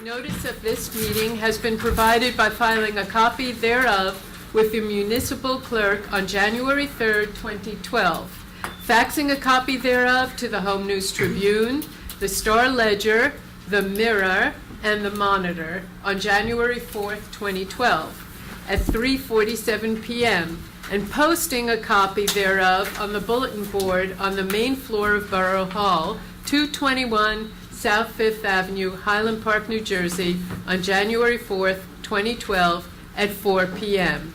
Notice of this meeting has been provided by filing a copy thereof with the municipal clerk on January 3rd, 2012. Faxing a copy thereof to the Home News Tribune, the Star Ledger, the Mirror, and the Monitor on January 4th, 2012 at 3:47 p.m. and posting a copy thereof on the bulletin board on the main floor of Borough Hall, 221 South Fifth Avenue, Highland Park, New Jersey, on January 4th, 2012 at 4 p.m.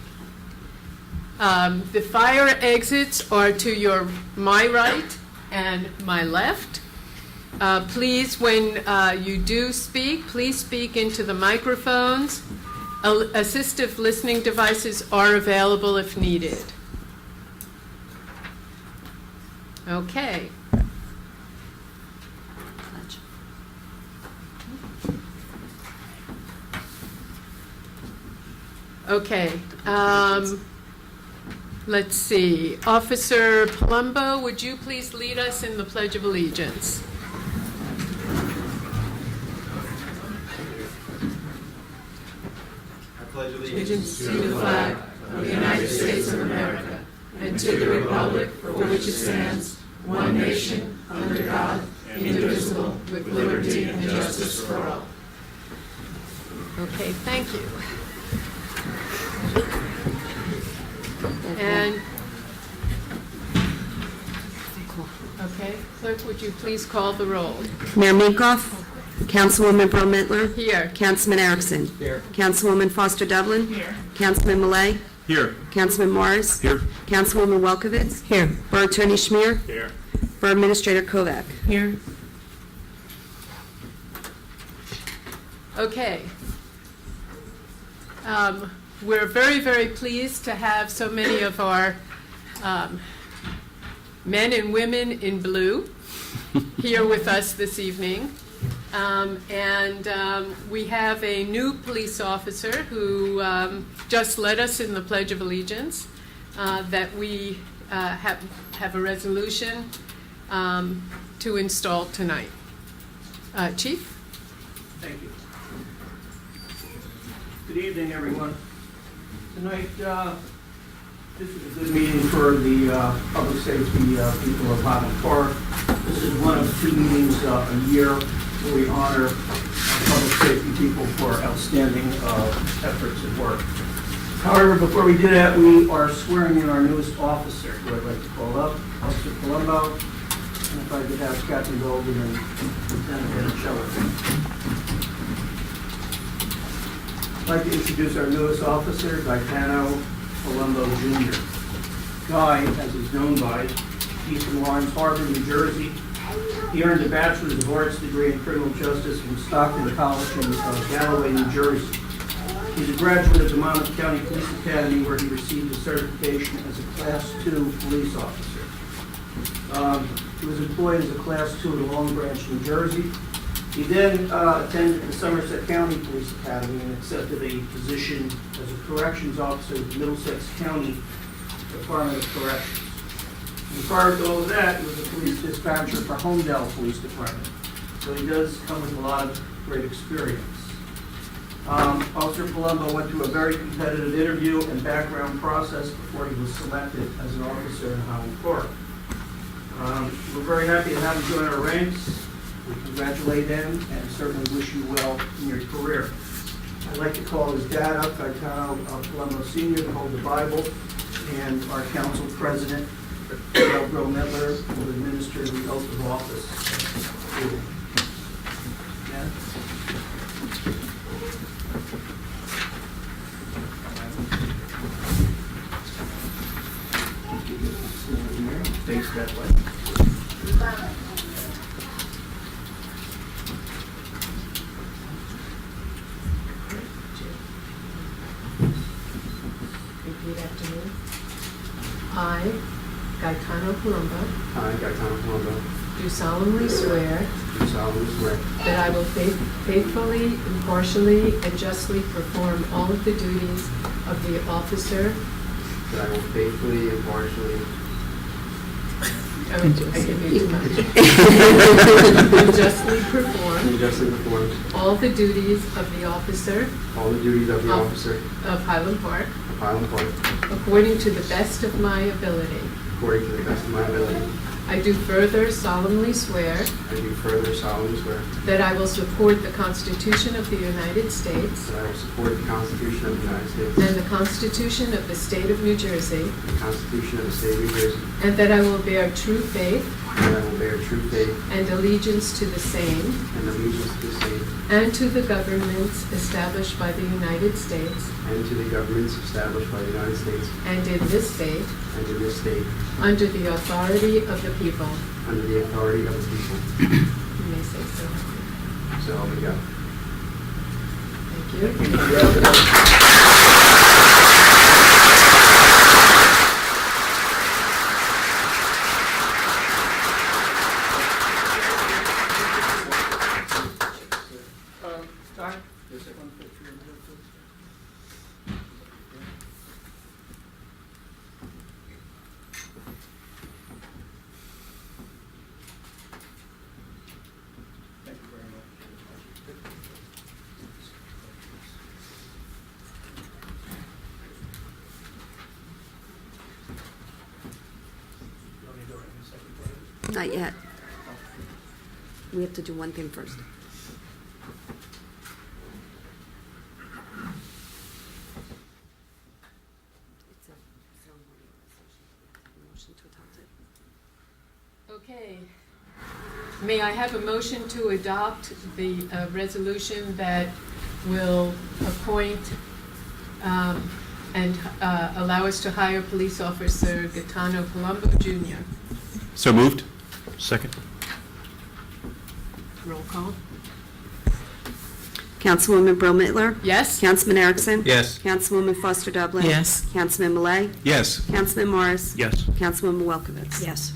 The fire exits are to my right and my left. Please, when you do speak, please speak into the microphones. Assistive listening devices are available if needed. Okay. Okay. Let's see. Officer Palumbo, would you please lead us in the Pledge of Allegiance? I pledge Allegiance to the flag of the United States of America and to the republic for which it stands, one nation, under God, indivisible, with liberty and justice for all. Okay, thank you. And, okay, clerk, would you please call the roll? Mayor Minkoff, Councilwoman Borough-Mittler. Here. Councilman Erickson. Here. Councilwoman Foster Dublin. Here. Councilman Millay. Here. Councilman Morris. Here. Councilwoman Welkowitz. Here. Borough Attorney Schmier. Here. Borough Administrator Kovac. Here. Okay. We're very, very pleased to have so many of our men and women in blue here with us this evening. We have a new police officer who just led us in the Pledge of Allegiance that we have a resolution to install tonight. Chief? Thank you. Good evening, everyone. Tonight, this is a good meeting for the public safety people of Highland Park. This is one of two meetings a year where we honor public safety people for outstanding efforts and work. However, before we do that, we are swearing in our newest officer, who I'd like to call up, Officer Palumbo. And if I could have Captain Golden and Lieutenant Benicelli. I'd like to introduce our newest officer, Gaetano Palumbo Jr. Guy, as he's known by, he's from Lawrence Harbor, New Jersey. He earned a Bachelor's of Arts degree in Criminal Justice from Stockton College in Galloway, New Jersey. He's a graduate of the Monmouth County Police Academy, where he received a certification as a Class II police officer. He was employed as a Class II in Long Branch, New Jersey. He then attended the Somerset County Police Academy and accepted a position as a corrections officer with the Middlesex County Department of Corrections. And prior to all of that, he was a police dispatcher for Homedale Police Department. So he does come with a lot of great experience. Officer Palumbo went through a very competitive interview and background process before he was selected as an officer in Highland Park. We're very happy to have him join our ranks. We congratulate him and certainly wish you well in your career. I'd like to call his dad up, Gaetano Palumbo Sr., to hold the Bible, and our council president, Gail Borough-Mittler, will administer the oath of office. Yeah. Face that way. Repeat after me. I, Gaetano Palumbo, I, Gaetano Palumbo, do solemnly swear do solemnly swear that I will faithfully, impartially, and justly perform all of the duties of the officer that I will faithfully, impartially, I give you too much. And justly perform and justly perform all the duties of the officer all the duties of the Of- officer of Highland Park of Highland Park according to the best of my ability. according to the best of my ability. I do further solemnly swear I do further solemnly swear that I will support the Constitution of the United States that I will support the Constitution of the United States and the Constitution of the State of New Jersey, and the Constitution of the State of New Jersey, and that I will bear true faith and that I will bear true faith and allegiance to the same and allegiance to the same and to the governments established by the United States and to the governments established by the United States and in this state and in this state under the authority of the people. under the authority of the people. You may say so. So help me God. Thank you. Ty, there's one picture of you, please. Thank you very much. You want me to go right in a second, please? Not yet. We have to do one thing first. It's a ceremonial resolution. Motion to adopt it. Okay. May I have a motion to adopt the resolution that will appoint and allow us to hire Police Officer Gaetano Palumbo Jr.? So moved. Second. Roll call. Councilwoman Brill Mittler. Yes? Councilman Erickson. Yes. Councilwoman Foster Dublin. Yes. Councilman Malay. Yes. Councilman Morris. Yes. Councilwoman Welkowitz. Yes.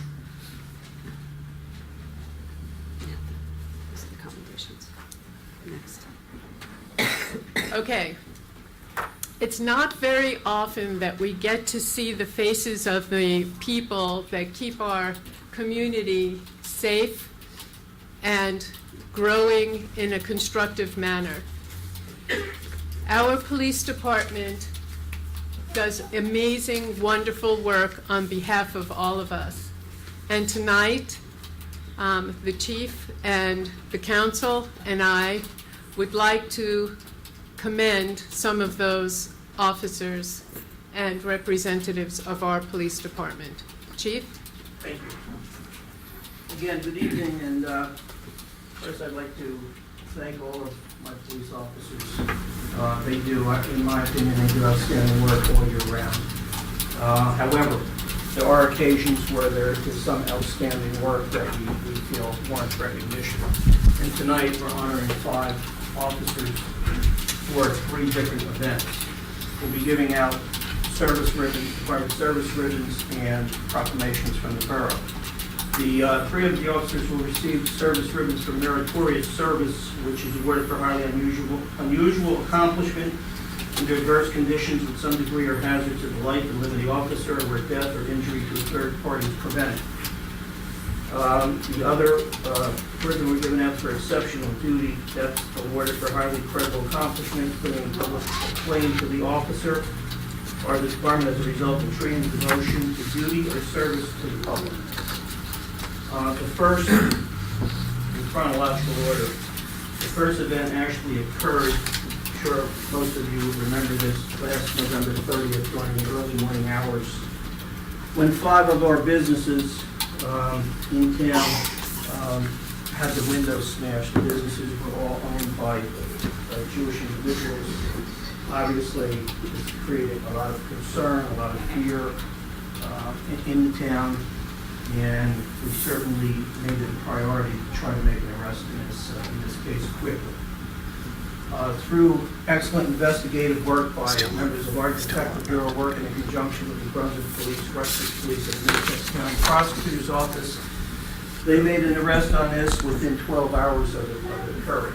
Those are the commendations. Next. Okay. It's not very often that we get to see the faces of the people that keep our community safe and growing in a constructive manner. Our police department does amazing, wonderful work on behalf of all of us. And tonight, the chief and the council and I would like to commend some of those officers and representatives of our police department. Chief? Thank you. Again, good evening, and first I'd like to thank all of my police officers. They do, in my opinion, they do outstanding work all year round. However, there are occasions where there is some outstanding work that we feel warrants recognition. And tonight, we're honoring 5 officers for 3 different events. We'll be giving out service ribbons, private service ribbons, and proclamations from the borough. The 3 of the officers will receive service ribbons for meritorious service, which is awarded for highly unusual accomplishment under adverse conditions with some degree or hazard to the life and limb of the officer, where death or injury to a third party is prevented. The other ribbon we're given out for exceptional duty, that's awarded for highly credible accomplishment, putting public acclaim to the officer or the department as a result of training, devotion to duty, or service to the public. The first, in chronological order, the first event actually occurred, I'm sure most of you remember this, last November 30th during the early morning hours, when 5 of our businesses in town had the windows smashed. The businesses were all owned by Jewish individuals. Obviously, this created a lot of concern, a lot of fear in the town, and we certainly made it a priority to try to make an arrest in this case quickly. Through excellent investigative work by members of our Detective Bureau working in conjunction with the Brunswick Police, Westchester Police, and Middlesex County Prosecutor's Office, they made an arrest on this within 12 hours of it occurring.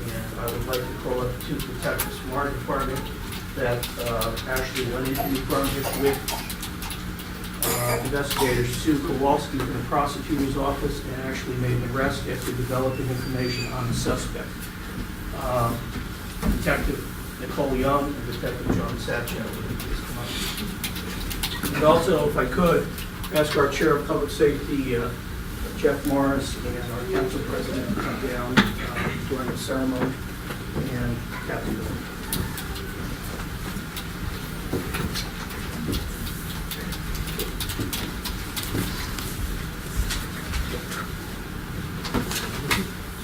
And I would like to call up 2 detectives from our department that actually went into New Brunswick with investigator Sue Kowalski from the prosecutor's office and actually made an arrest after developing information on the suspect. Detective Nicole Young and Detective John Satchow. And also, if I could, ask our Chair of Public Safety, Jeff Morris, and our Council President to come down during the ceremony, and Captain Bill.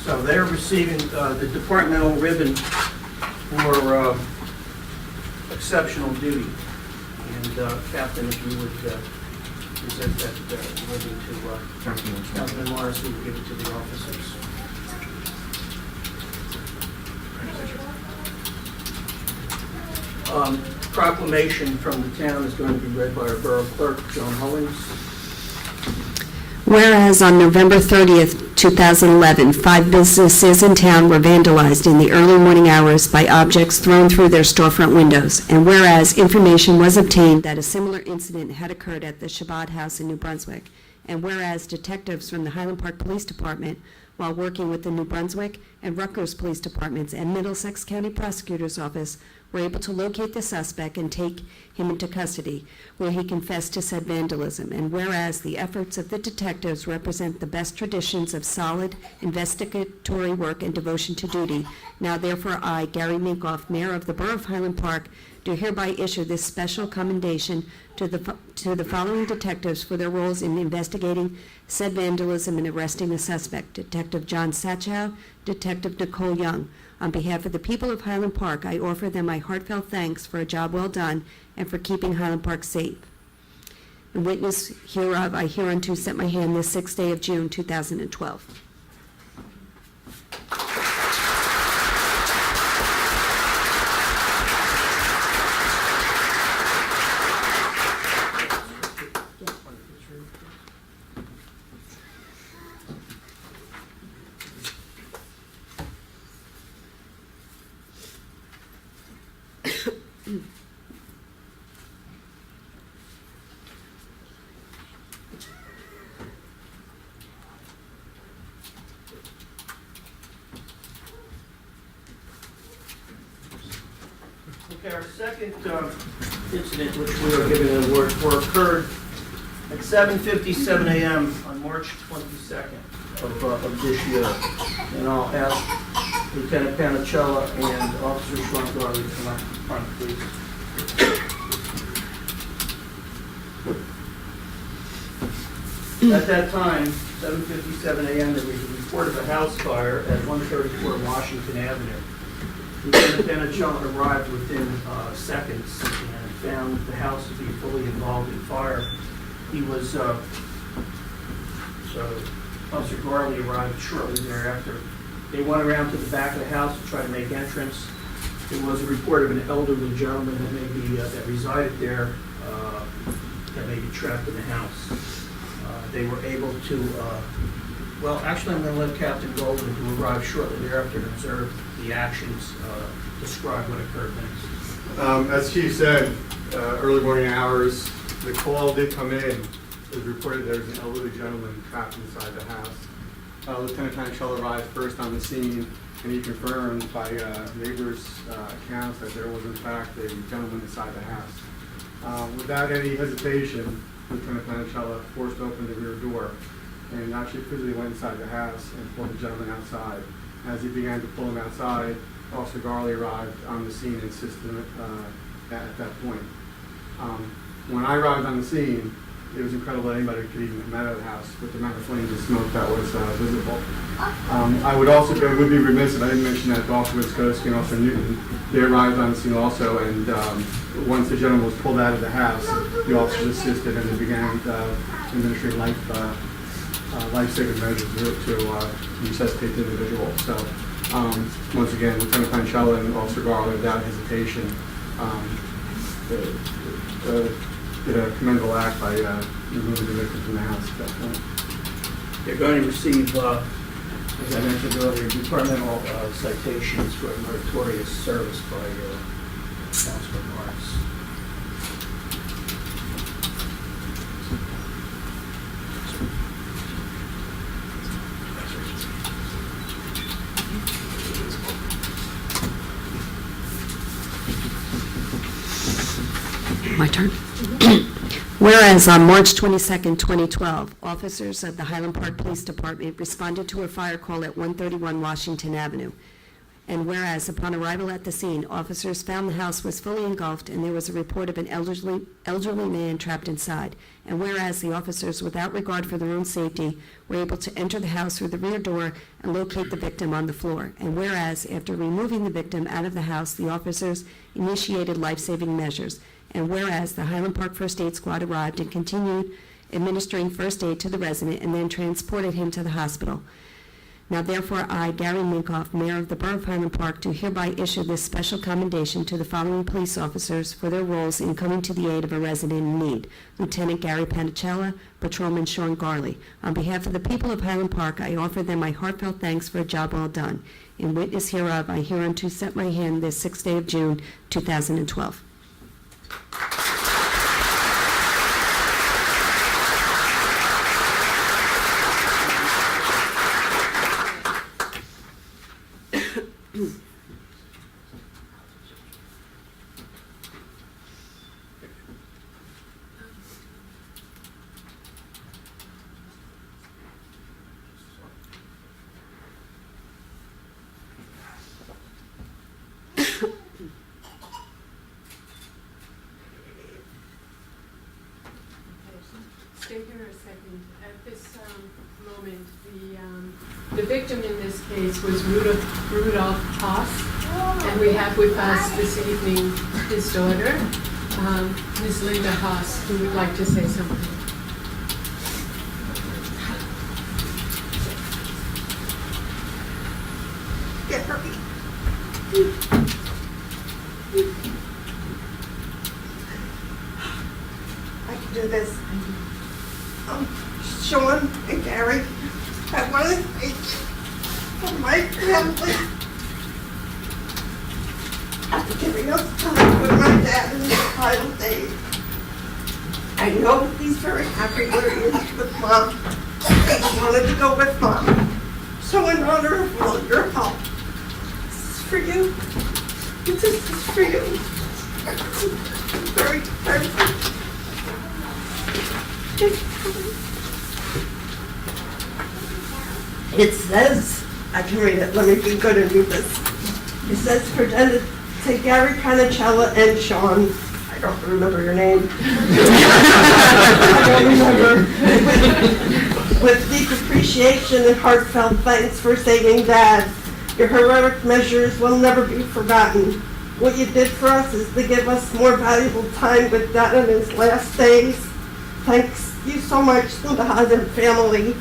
So they're receiving the departmental ribbon for exceptional duty. And Captain, if you would present that ribbon to Councilman Morris, who will give it to the officers. Proclamation from the town is going to be read by our Borough Clerk, Joan Hollings. Whereas on November 30th, 2011, 5 businesses in town were vandalized in the early morning hours by objects thrown through their storefront windows. And whereas information was obtained that a similar incident had occurred at the Shabbat House in New Brunswick. And whereas detectives from the Highland Park Police Department, while working with the New Brunswick and Rutgers Police Departments and Middlesex County Prosecutor's Office, were able to locate the suspect and take him into custody, where he confessed to said vandalism. And whereas the efforts of the detectives represent the best traditions of solid investigatory work and devotion to duty, now therefore I, Gary Minkoff, Mayor of the Borough of Highland Park, do hereby issue this special commendation to the following detectives for their roles in investigating said vandalism and arresting the suspect: Detective John Satchow, Detective Nicole Young. On behalf of the people of Highland Park, I offer them my heartfelt thanks for a job well done and for keeping Highland Park safe. In witness hereof, I hereunto set my hand this 6th day of June, 2012. Okay, our second incident, which we are giving an award for, occurred at 7:57 a.m. on March 22nd of this year. And I'll ask Lieutenant Panicella and Officer Sean Garley to come up front, please. At that time, 7:57 a.m., there was a report of a house fire at 134 Washington Avenue. Lieutenant Panicella arrived within seconds and found the house to be fully involved in fire. He was, Officer Garley arrived shortly thereafter. They went around to the back of the house to try to make entrance. There was a report of an elderly gentleman that that resided there, that may be trapped in the house. They were able to, well, actually, I'm going to let Captain Golden, who arrived shortly thereafter, and observe the actions, describe what occurred next. As Chief said, early morning hours, the call did come in. It was reported there was an elderly gentleman trapped inside the house. Lieutenant Panicella arrived first on the scene, and he confirmed by neighbors' accounts that there was in fact a gentleman inside the house. Without any hesitation, Lieutenant Panicella forced open the rear door and actually physically went inside the house and pulled the gentleman outside. As he began to pull him outside, Officer Garley arrived on the scene and assisted at that point. When I arrived on the scene, it was incredible that anybody could even come out of the house with the amount of flames and smoke that was visible. I would be remiss if I didn't mention that Officer Wiskowski and Officer Newton, they arrived on the scene also, and once the gentleman was pulled out of the house, the officers assisted and they began administering life-saving measures to resuscitate the individual. So, once again, Lieutenant Panicella and Officer Garland, without hesitation, did a commendable act by removing the victim from the house at that point. They're going to receive, as I mentioned earlier, departmental citations for meritorious service by Councilman Morris. My turn. Whereas on March 22nd, 2012, officers of the Highland Park Police Department responded to a fire call at 131 Washington Avenue. And whereas upon arrival at the scene, officers found the house was fully engulfed and there was a report of an elderly man trapped inside. And whereas the officers, without regard for their own safety, were able to enter the house through the rear door and locate the victim on the floor. And whereas, after removing the victim out of the house, the officers initiated life-saving measures. And whereas the Highland Park First Aid Squad arrived and continued administering first aid to the resident and then transported him to the hospital. Now therefore, I, Gary Minkoff, Mayor of the Borough of Highland Park, do hereby issue this special commendation to the following police officers for their roles in coming to the aid of a resident in need. Lieutenant Gary Panicella, Patrolman Sean Garley. On behalf of the people of Highland Park, I offer them my heartfelt thanks for a job well done. In witness hereof, I hereunto set my hand this 6th day of June, 2012. Stay here a second. At this moment, the victim in this case was Rudolph Haas, and we have with us this evening his daughter, Ms. Linda Haas, who would like to say something. I can do this. Sean and Gary, I want to thank you for my family after giving us time with my dad in his final days. I know he's very happy where he is with Mom. I wanted to go with Mom. So in honor of all your help, this is for you. This is for you. Very, very much. It says, I can read it, let me be good and read this. It says presented to Gary Panicella and Sean, I don't remember your name. I don't remember. With deep appreciation and heartfelt thanks for saving Dad. Your heroic measures will never be forgotten. What you did for us is to give us more valuable time with Dad in his last days. Thanks you so much to the Highland family.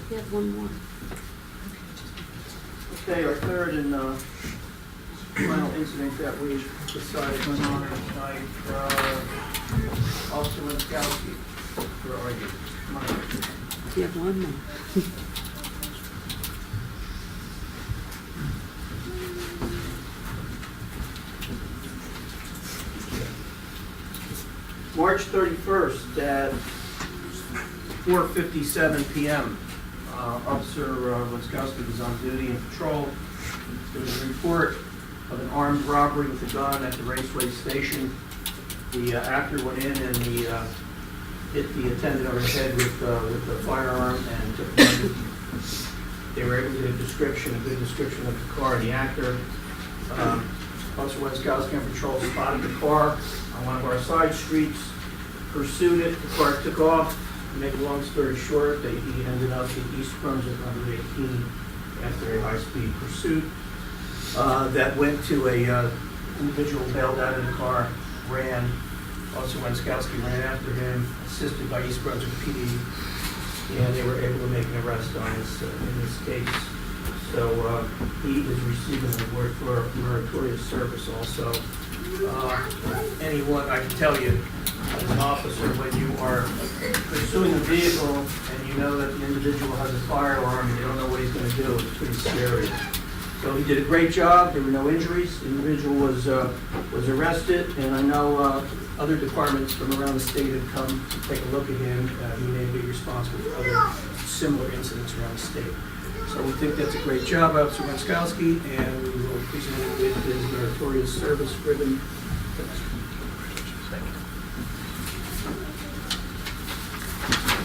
We have one more. Okay, our third and final incident that we decided to honor tonight, Officer Winskowski. Where are you? Come on. We have one more. March 31st at 4:57 p.m. Officer Winskowski was on duty and patrol. There was a report of an armed robbery with a gun at the Raceway Station. The actor went in and hit the attendant over the head with the firearm and took money. They were able to get a good description of the car and the actor. Officer Winskowski on patrol spotted the car on one of our side streets, pursued it, the car took off. To make a long story short, he ended up in East Brunswick under 18 after a high-speed pursuit that went to a individual bailed out of the car, ran. Officer Winskowski ran after him, assisted by East Brunswick PD, and they were able to make an arrest on in this case. So he is receiving an award for meritorious service also. Anyone, I can tell you, as an officer, when you are pursuing a vehicle and you know that the individual has a firearm and you don't know what he's going to do, it's pretty scary. So he did a great job. There were no injuries. The individual was arrested, and I know other departments from around the state have come to take a look at him. He may be responsible for other similar incidents around the state. So we think that's a great job, Officer Wenskowski, and we will present it with his meritorious service ribbon.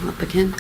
Up again.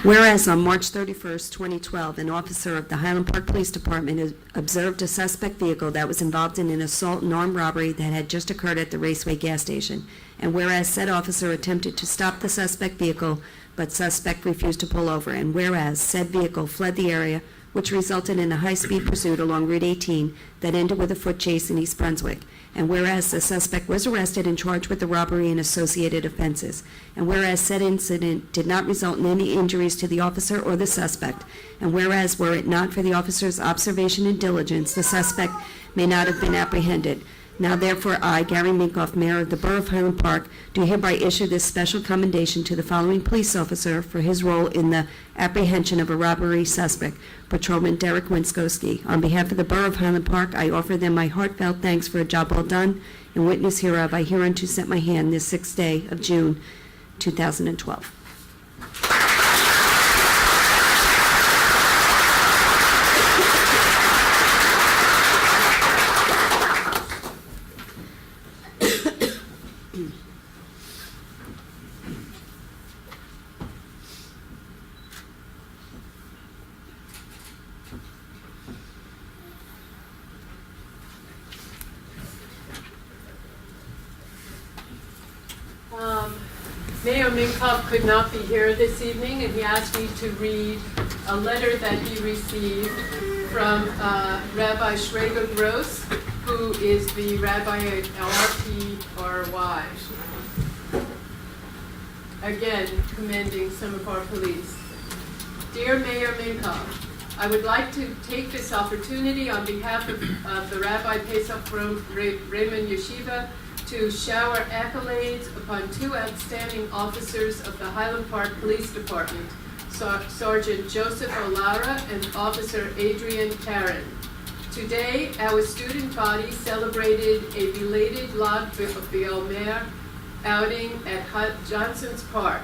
Whereas on March 31st, 2012, an officer of the Highland Park Police Department observed a suspect vehicle that was involved in an assault and armed robbery that had just occurred at the Raceway gas station. And whereas said officer attempted to stop the suspect vehicle, but suspect refused to pull over. And whereas said vehicle fled the area, which resulted in a high-speed pursuit along Route 18 that ended with a foot chase in East Brunswick. And whereas the suspect was arrested and charged with the robbery and associated offenses. And whereas said incident did not result in any injuries to the officer or the suspect. And whereas were it not for the officer's observation and diligence, the suspect may not have been apprehended. Now therefore I, Gary Minkoff, Mayor of the Borough of Highland Park, do hereby issue this special commendation to the following police officer for his role in the apprehension of a robbery suspect, Patrolman Derek Wenskowski. On behalf of the Borough of Highland Park, I offer them my heartfelt thanks for a job well done. In witness hereof, I hereunto set my hand this 6th day of June, 2012. Mayor Minkoff could not be here this evening, and he asked me to read a letter that he received from Rabbi Schrager Gross, who is the rabbi at RPRY. Again, commending some of our police. Dear Mayor Minkoff, I would like to take this opportunity on behalf of the Rabbi Pesach Raymond Yeshiva to shower accolades upon two outstanding officers of the Highland Park Police Department, Sergeant Joseph O'Lara and Officer Adrian Caron. Today, our student body celebrated a belated Lag BaOmer outing at Johnson's Park.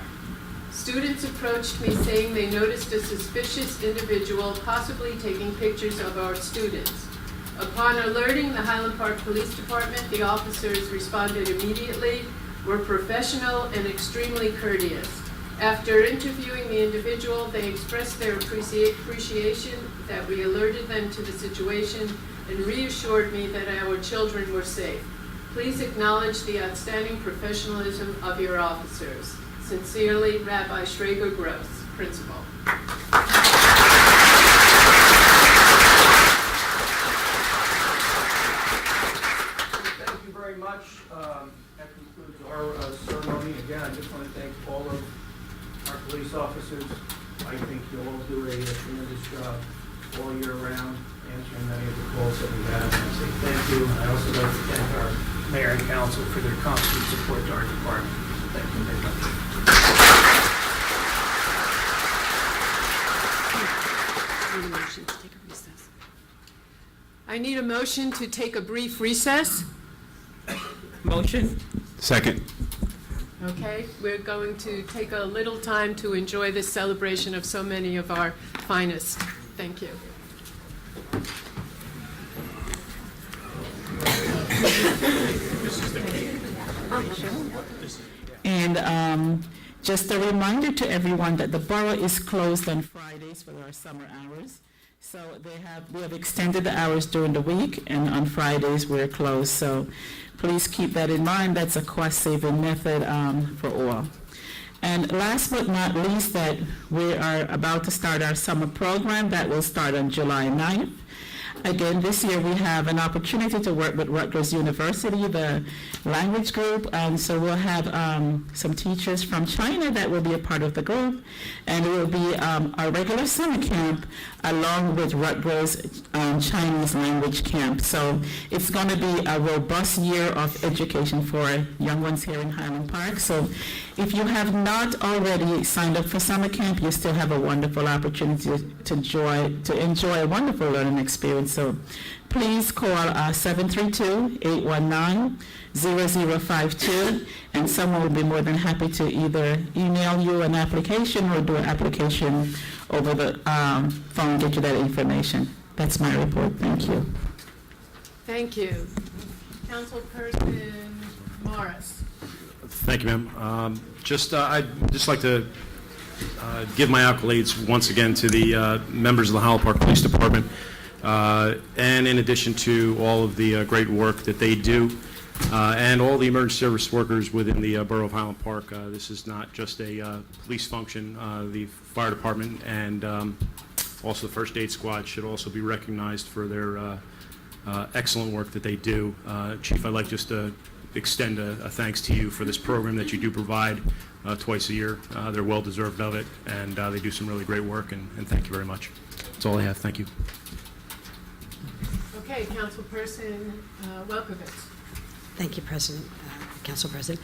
Students approached me saying they noticed a suspicious individual possibly taking pictures of our students. Upon alerting the Highland Park Police Department, the officers responded immediately, were professional and extremely courteous. After interviewing the individual, they expressed their appreciation that we alerted them to the situation and reassured me that our children were safe. Please acknowledge the outstanding professionalism of your officers. Sincerely, Rabbi Schrager Gross, Principal. Very much. That concludes our ceremony. Again, I just want to thank all of our police officers. I think you'll all do a tremendous job all year round, answering many of the calls that we have. And I say thank you. And I also like to thank our mayor and council for their constant support to our department. Thank you very much. I need a motion to take a brief recess. Motion. Second. Okay, we're going to take a little time to enjoy this celebration of so many of our finest. Thank you. And just a reminder to everyone that the borough is closed on Fridays for our summer hours. So we have extended the hours during the week, and on Fridays we're closed. So please keep that in mind. That's a cost-saving method for all. And last but not least, that we are about to start our summer program that will start on July 9th. Again, this year we have an opportunity to work with Rutgers University, the language group, and so we'll have some teachers from China that will be a part of the group, and it will be our regular summer camp along with Rutgers Chinese language camp. So it's going to be a robust year of education for young ones here in Highland Park. So if you have not already signed up for summer camp, you still have a wonderful opportunity to enjoy a wonderful learning experience. So please call 732-819-0052, and someone will be more than happy to either email you an application or do an application over the phone, get you that information. That's my report. Thank you. Thank you. Councilperson Morris. Thank you, ma'am. I'd just like to give my accolades once again to the members of the Highland Park Police Department, and in addition to all of the great work that they do, and all the emergency service workers within the Borough of Highland Park. This is not just a police function. The fire department and also the first aid squad should also be recognized for their excellent work that they do. Chief, I'd like just to extend a thanks to you for this program that you do provide twice a year. They're well deserved of it, and they do some really great work, and thank you very much. That's all I have. Thank you. Okay, Councilperson Welkowitz. Thank you, Council President.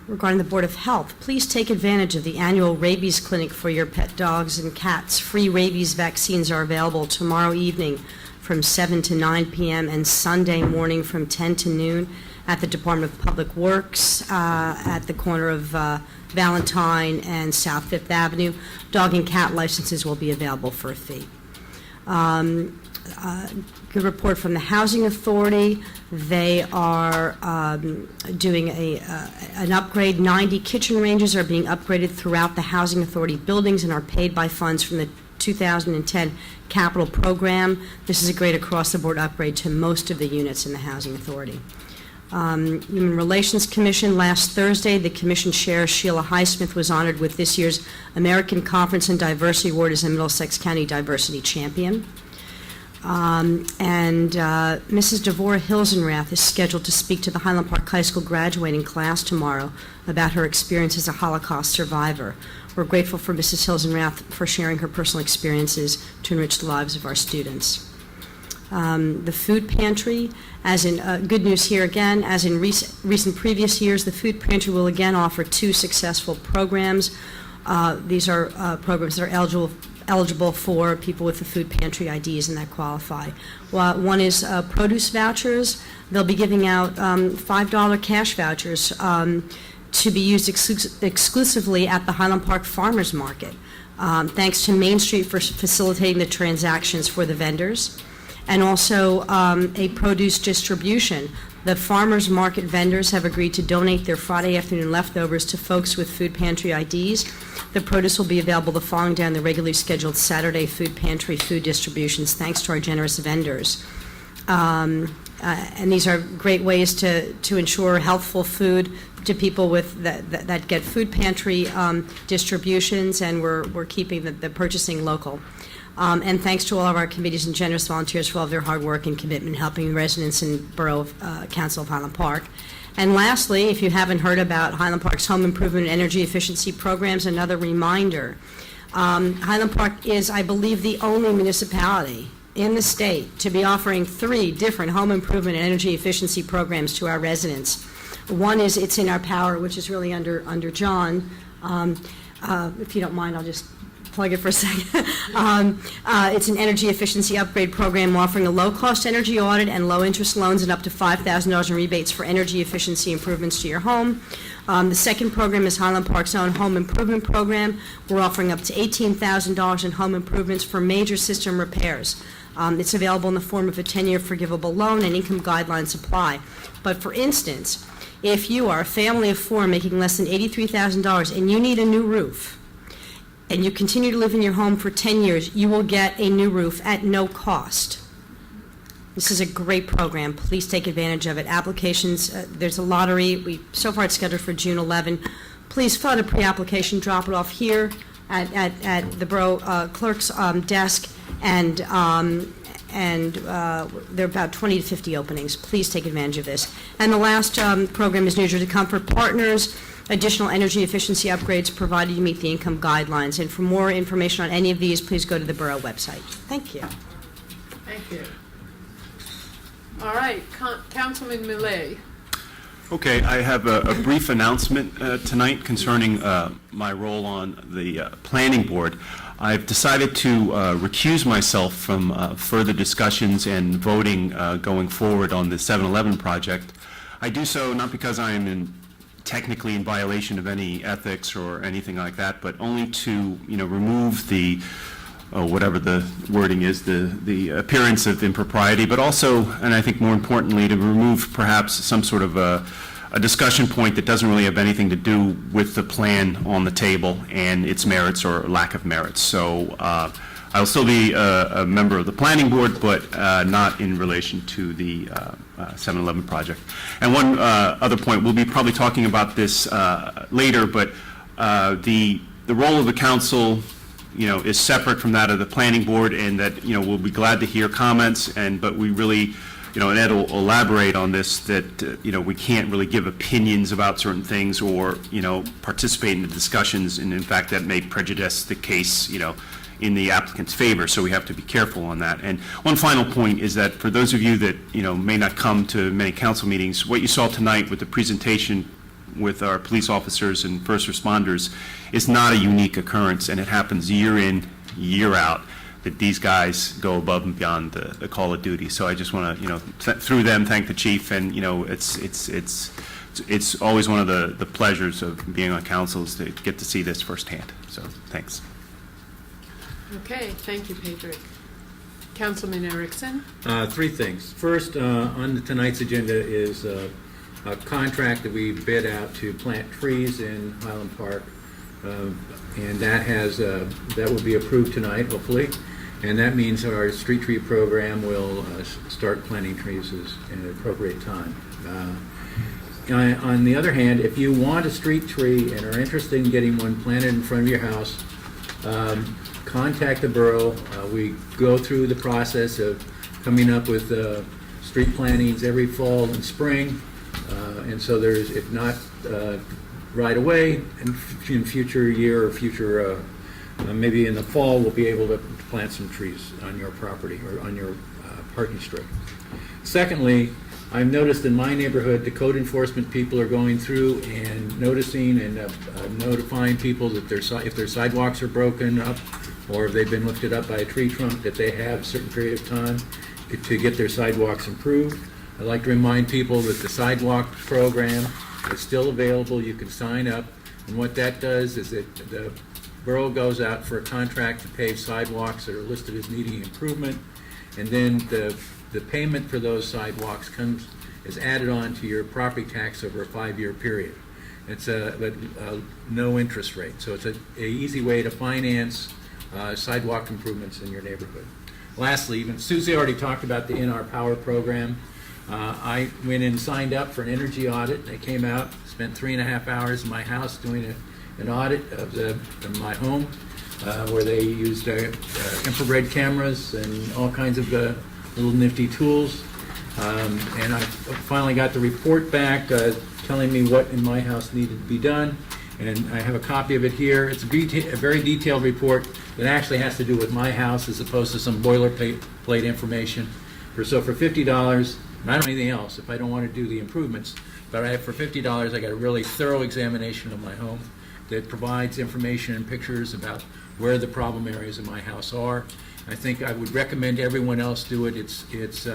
Regarding the Board of Health, please take advantage of the annual rabies clinic for your pet dogs and cats. Free rabies vaccines are available tomorrow evening from 7 to 9 p.m. and Sunday morning from 10 to noon at the Department of Public Works at the corner of Valentine and South Fifth Avenue. Dog and cat licenses will be available for a fee. Good report from the Housing Authority. They are doing an upgrade. 90 kitchen ranges are being upgraded throughout the Housing Authority buildings and are paid by funds from the 2010 capital program. This is a great across-the-board upgrade to most of the units in the Housing Authority. Human Relations Commission, last Thursday, the Commission Chair, Sheila Highsmith, was honored with this year's American Conference and Diversity Award as a Middlesex County Diversity Champion. Mrs. Devorah Hilsenrath is scheduled to speak to the Highland Park High School graduating class tomorrow about her experience as a Holocaust survivor. We're grateful for Mrs. Hilsenrath for sharing her personal experiences to enrich the lives of our students. The food pantry, as in good news here again, as in recent previous years, the food pantry will again offer 2 successful programs. These are programs that are eligible for people with the food pantry IDs and that qualify. One is produce vouchers. They'll be giving out $5 cash vouchers to be used exclusively at the Highland Park Farmers Market. Thanks to Main Street for facilitating the transactions for the vendors. And also a produce distribution. The farmers market vendors have agreed to donate their Friday afternoon leftovers to folks with food pantry IDs. The produce will be available the following day on the regularly scheduled Saturday food pantry food distributions, thanks to our generous vendors. And these are great ways to ensure healthful food to people with that get food pantry distributions, and we're keeping the purchasing local. And thanks to all of our committees and generous volunteers for all of their hard work and commitment helping residents in Borough Council of Highland Park. And lastly, if you haven't heard about Highland Park's home improvement and energy efficiency programs, another reminder. Highland Park is, I believe, the only municipality in the state to be offering 3 different home improvement and energy efficiency programs to our residents. One is It's in Our Power, which is really under John. If you don't mind, I'll just plug it for a second. It's an energy efficiency upgrade program offering a low-cost energy audit and low-interest loans and up to $5,000 in rebates for energy efficiency improvements to your home. The second program is Highland Park's own home improvement program. We're offering up to $18,000 in home improvements for major system repairs. It's available in the form of a 10-year forgivable loan, and income guidelines apply. But for instance, if you are a family of 4 making less than $83,000 and you need a new roof, and you continue to live in your home for 10 years, you will get a new roof at no cost. This is a great program. Please take advantage of it. Applications, there's a lottery. So far it's scheduled for June 11. Please fill out a pre-application, drop it off here at the Borough Clerk's desk, and there are about 20 to 50 openings. Please take advantage of this. And the last program is New Jersey Comfort Partners, additional energy efficiency upgrades provided you meet the income guidelines. And for more information on any of these, please go to the Borough website. Thank you. Thank you. All right, Councilman Millet. Okay, I have a brief announcement tonight concerning my role on the planning board. I've decided to recuse myself from further discussions and voting going forward on the 7-Eleven project. I do so not because I am technically in violation of any ethics or anything like that, but only to, remove the whatever the wording is, the appearance of impropriety, but also, and I think more importantly, to remove perhaps some sort of a discussion point that doesn't really have anything to do with the plan on the table and its merits or lack of merits. So I'll still be a member of the planning board, but not in relation to the 7-Eleven project. And one other point, we'll be probably talking about this later, but the role of the council is separate from that of the planning board, and that, we'll be glad to hear comments, but we really, and Ed will elaborate on this, that, we can't really give opinions about certain things or, participate in the discussions, and in fact, that may prejudice the case, in the applicant's favor, so we have to be careful on that. And one final point is that for those of you that, may not come to many council meetings, what you saw tonight with the presentation with our police officers and first responders is not a unique occurrence, and it happens year in, year out, that these guys go above and beyond the call of duty. So I just want to, through them, thank the chief, and it's always one of the pleasures of being on council is to get to see this firsthand. So thanks. Okay, thank you, Pedrick. Councilman Erickson. Three things. First, on tonight's agenda is a contract that we bid out to plant trees in Highland Park, and that will be approved tonight, hopefully. And that means our street tree program will start planting trees in an appropriate time. On the other hand, if you want a street tree and are interested in getting one planted in front of your house, contact the borough. We go through the process of coming up with street plantings every fall and spring. And so there's, if not right away, in future year or future, maybe in the fall, we'll be able to plant some trees on your property or on your parking strip. Secondly, I've noticed in my neighborhood, the code enforcement people are going through and noticing and notifying people that if their sidewalks are broken up or if they've been lifted up by a tree trunk, that they have a certain period of time to get their sidewalks improved. I'd like to remind people that the sidewalk program is still available. You can sign up, and what that does is that the borough goes out for a contract to pave sidewalks that are listed as needing improvement, and then the payment for those sidewalks is added on to your property tax over a 5-year period. It's a no interest rate, so it's a easy way to finance sidewalk improvements in your neighborhood. Lastly, even Susie already talked about the In Our Power program. I went and signed up for an energy audit. They came out, spent 3.5 hours in my house doing an audit of my home, where they used infrared cameras and all kinds of little nifty tools. And I finally got the report back telling me what in my house needed to be done. And I have a copy of it here. It's a very detailed report that actually has to do with my house as opposed to some boilerplate information. So for $50, and I don't need anything else if I don't want to do the improvements, but for $50 I got a really thorough examination of my home that provides information and pictures about where the problem areas in my house are. I think I would recommend everyone else do it. It's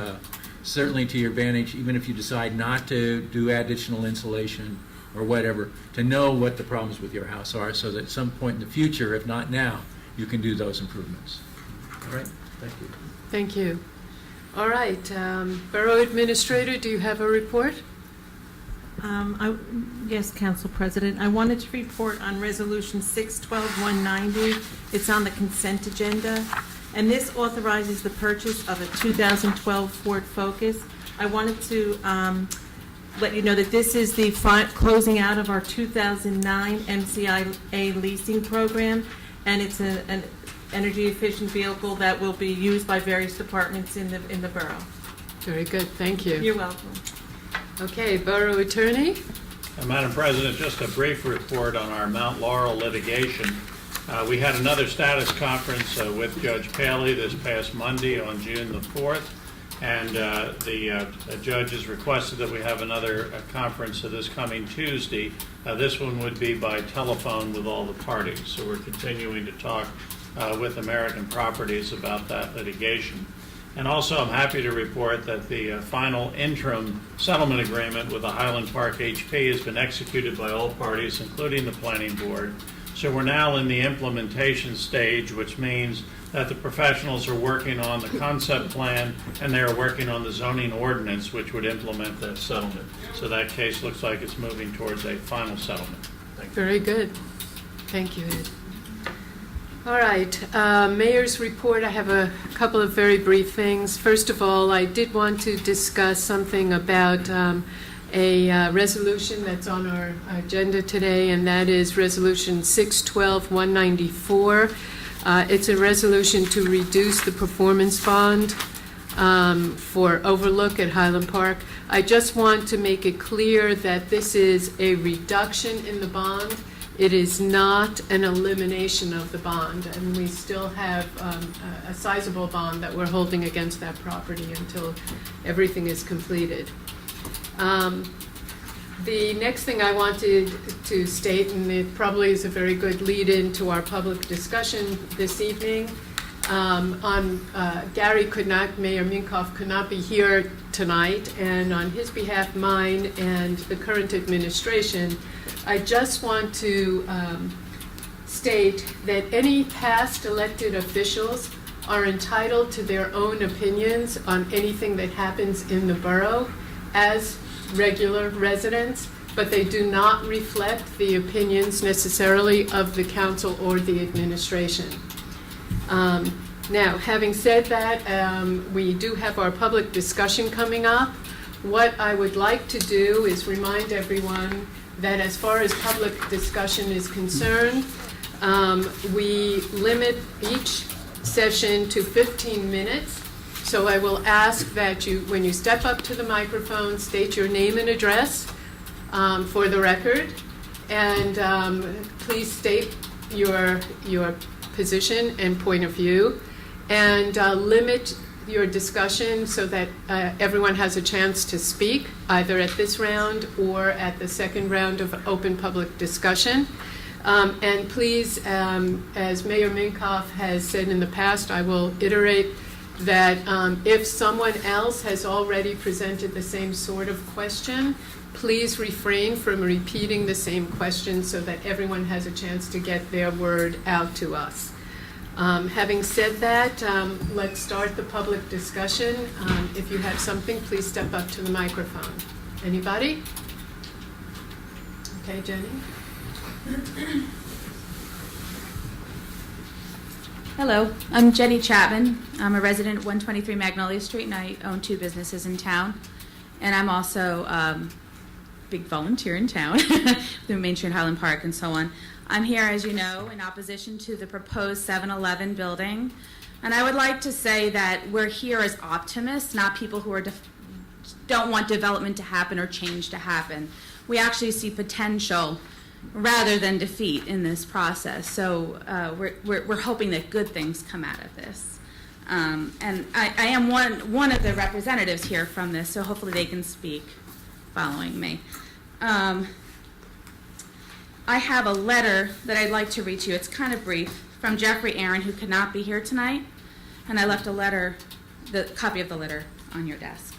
certainly to your advantage, even if you decide not to do additional insulation or whatever, to know what the problems with your house are so that at some point in the future, if not now, you can do those improvements. All right, thank you. Thank you. All right, Borough Administrator, do you have a report? Yes, Council President. I wanted to report on Resolution 612-190. It's on the consent agenda, and this authorizes the purchase of a 2012 Ford Focus. I wanted to let you know that this is the closing out of our 2009 MCIA leasing program, and it's an energy-efficient vehicle that will be used by various departments in the borough. Very good, thank you. You're welcome. Okay, Borough Attorney? Madam President, just a brief report on our Mount Laurel litigation. We had another status conference with Judge Paley this past Monday on June the 4th, and the judge has requested that we have another conference this coming Tuesday. This one would be by telephone with all the parties, so we're continuing to talk with American Properties about that litigation. And also, I'm happy to report that the final interim settlement agreement with the Highland Park HP has been executed by all parties, including the Planning Board. So we're now in the implementation stage, which means that the professionals are working on the concept plan and they are working on the zoning ordinance, which would implement that settlement. So that case looks like it's moving towards a final settlement. Thank you. Very good. Thank you, Ed. All right, Mayor's report. I have a couple of very brief things. First of all, I did want to discuss something about a resolution that's on our agenda today, and that is Resolution 612-194. It's a resolution to reduce the performance bond for Overlook at Highland Park. I just want to make it clear that this is a reduction in the bond. It is not an elimination of the bond, and we still have a sizable bond that we're holding against that property until everything is completed. The next thing I wanted to state, and it probably is a very good lead-in to our public discussion this evening, Gary could not, Mayor Minkoff could not be here tonight, and on his behalf, mine, and the current administration, I just want to state that any past elected officials are entitled to their own opinions on anything that happens in the borough as regular residents, but they do not reflect the opinions necessarily of the council or the administration. Now, having said that, we do have our public discussion coming up. What I would like to do is remind everyone that as far as public discussion is concerned, we limit each session to 15 minutes. So I will ask that you, when you step up to the microphone, state your name and address for the record, and please state your position and point of view, and limit your discussion so that everyone has a chance to speak, either at this round or at the second round of open public discussion. And please, as Mayor Minkoff has said in the past, I will iterate that if someone else has already presented the same sort of question, please refrain from repeating the same question so that everyone has a chance to get their word out to us. Having said that, let's start the public discussion. If you have something, please step up to the microphone. Anybody? Okay, Jenny. Hello, I'm Jenny Chapman. I'm a resident at 123 Magnolia Street, and I own 2 businesses in town. And I'm also a big volunteer in town through Main Street, Highland Park, and so on. I'm here, as you know, in opposition to the proposed 7-Eleven building. And I would like to say that we're here as optimists, not people who don't want development to happen or change to happen. We actually see potential rather than defeat in this process. So we're hoping that good things come out of this. And I am one of the representatives here from this, so hopefully they can speak following me. I have a letter that I'd like to read to you. It's kind of brief, from Jeffrey Aaron, who could not be here tonight. And I left a letter, the copy of the letter, on your desk.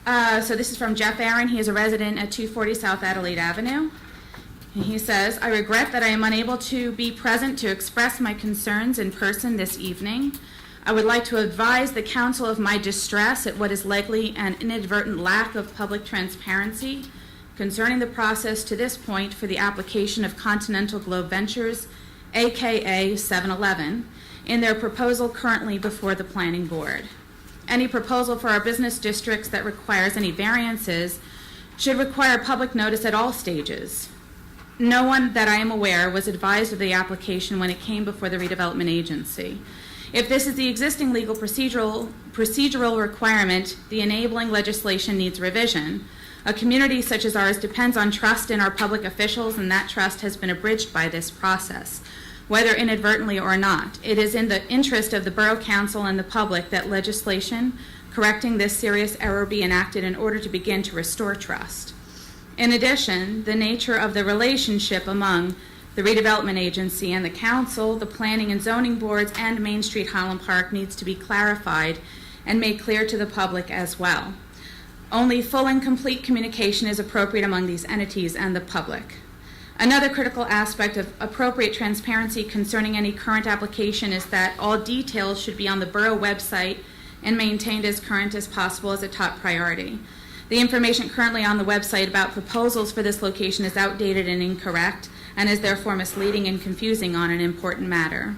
So this is from Jeff Aaron. He is a resident at 240 South Adelaide Avenue. And he says, I regret that I am unable to be present to express my concerns in person this evening. I would like to advise the council of my distress at what is likely an inadvertent lack of public transparency concerning the process to this point for the application of Continental Globe Ventures, aka 7-Eleven, in their proposal currently before the planning board. Any proposal for our business districts that requires any variances should require public notice at all stages. no one that I am aware was advised of the application when it came before the redevelopment agency. If this is the existing legal procedural requirement, the enabling legislation needs revision. A community such as ours depends on trust in our public officials, and that trust has been abridged by this process, whether inadvertently or not. It is in the interest of the Borough Council and the public that legislation correcting this serious error be enacted in order to begin to restore trust. In addition, the nature of the relationship among the redevelopment agency and the council, the planning and zoning boards, and Main Street Highland Park needs to be clarified and made clear to the public as well. Only full and complete communication is appropriate among these entities and the public. Another critical aspect of appropriate transparency concerning any current application is that all details should be on the borough website and maintained as current as possible as a top priority. The information currently on the website about proposals for this location is outdated and incorrect, and is therefore misleading and confusing on an important matter.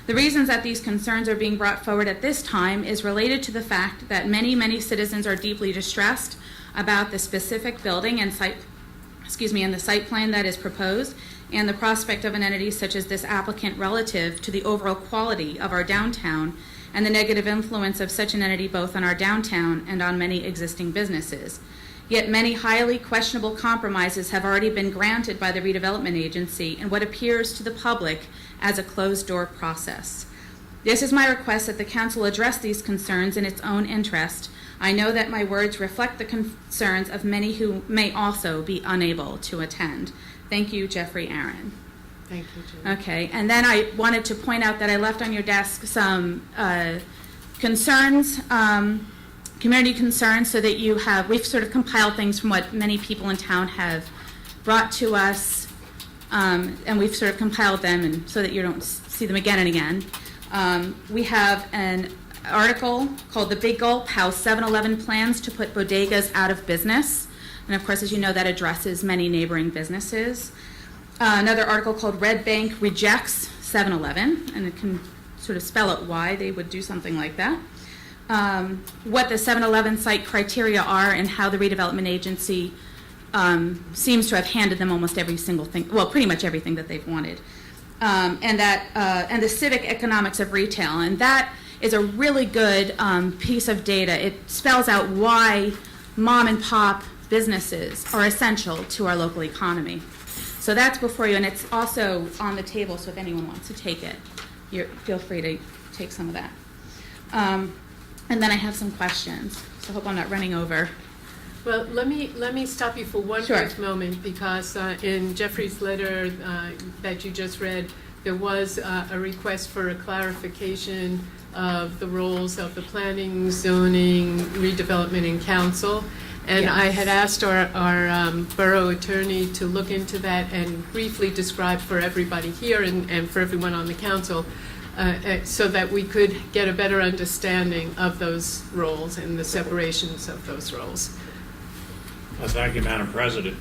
The reasons that these concerns are being brought forward at this time is related to the fact that many citizens are deeply distressed about the specific building and the site plan that is proposed, and the prospect of an entity such as this applicant relative to the overall quality of our downtown and the negative influence of such an entity both on our downtown and on many existing businesses. Yet many highly questionable compromises have already been granted by the redevelopment agency in what appears to the public as a closed-door process. This is my request that the council address these concerns in its own interest. I know that my words reflect the concerns of many who may also be unable to attend. Thank you, Jeffrey Aaron. Thank you, Jim. Okay, and then I wanted to point out that I left on your desk some concerns, community concerns, so that we've sort of compiled things from what many people in town have brought to us, and we've sort of compiled them and so that you don't see them again and again. We have an article called The Big Gulp, How 7-Eleven Plans to Put Bodegas Out of Business. And of course, as you know, that addresses many neighboring businesses. Another article called Red Bank Rejects 7-Eleven, and it can sort of spell out why they would do something like that. What the 7-Eleven site criteria are and how the redevelopment agency seems to have handed them almost every single thing, well, pretty much everything that they've wanted. And the civic economics of retail. And that is a really good piece of data. It spells out why mom and pop businesses are essential to our local economy. So that's before you, and it's also on the table, so if anyone wants to take it, feel free to take some of that. And then I have some questions, so I hope I'm not running over. Well, let me stop you for one Sure. quick moment, because in Jeffrey's letter that you just read, there was a request for a clarification of the roles of the planning, zoning, redevelopment, and council. And Yes. I had asked our borough attorney to look into that and briefly describe for everybody here and for everyone on the council, so that we could get a better understanding of those roles and the separations of those roles. Thank you, Madam President.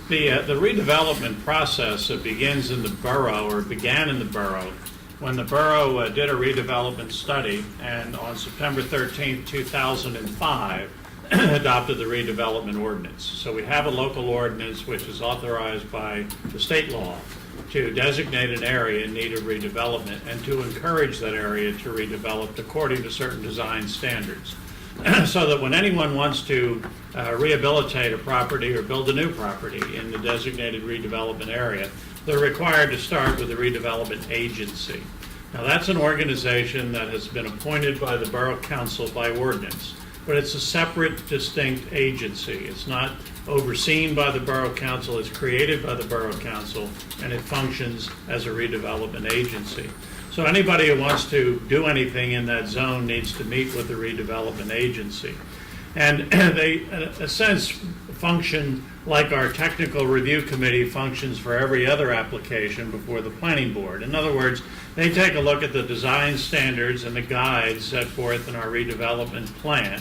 The redevelopment process begins in the borough, or began in the borough, when the borough did a redevelopment study, and on September 13, 2005, adopted the redevelopment ordinance. So we have a local ordinance which is authorized by the state law to designate an area in need of redevelopment and to encourage that area to redevelop according to certain design standards. So that when anyone wants to rehabilitate a property or build a new property in the designated redevelopment area, they're required to start with the redevelopment agency. Now, that's an organization that has been appointed by the Borough Council by ordinance, but it's a separate, distinct agency. It's not overseen by the Borough Council, it's created by the Borough Council, and it functions as a redevelopment agency. So anybody who wants to do anything in that zone needs to meet with the redevelopment agency. And they, in a sense, function like our technical review committee functions for every other application before the planning board. In other words, they take a look at the design standards and the guides set forth in our redevelopment plan.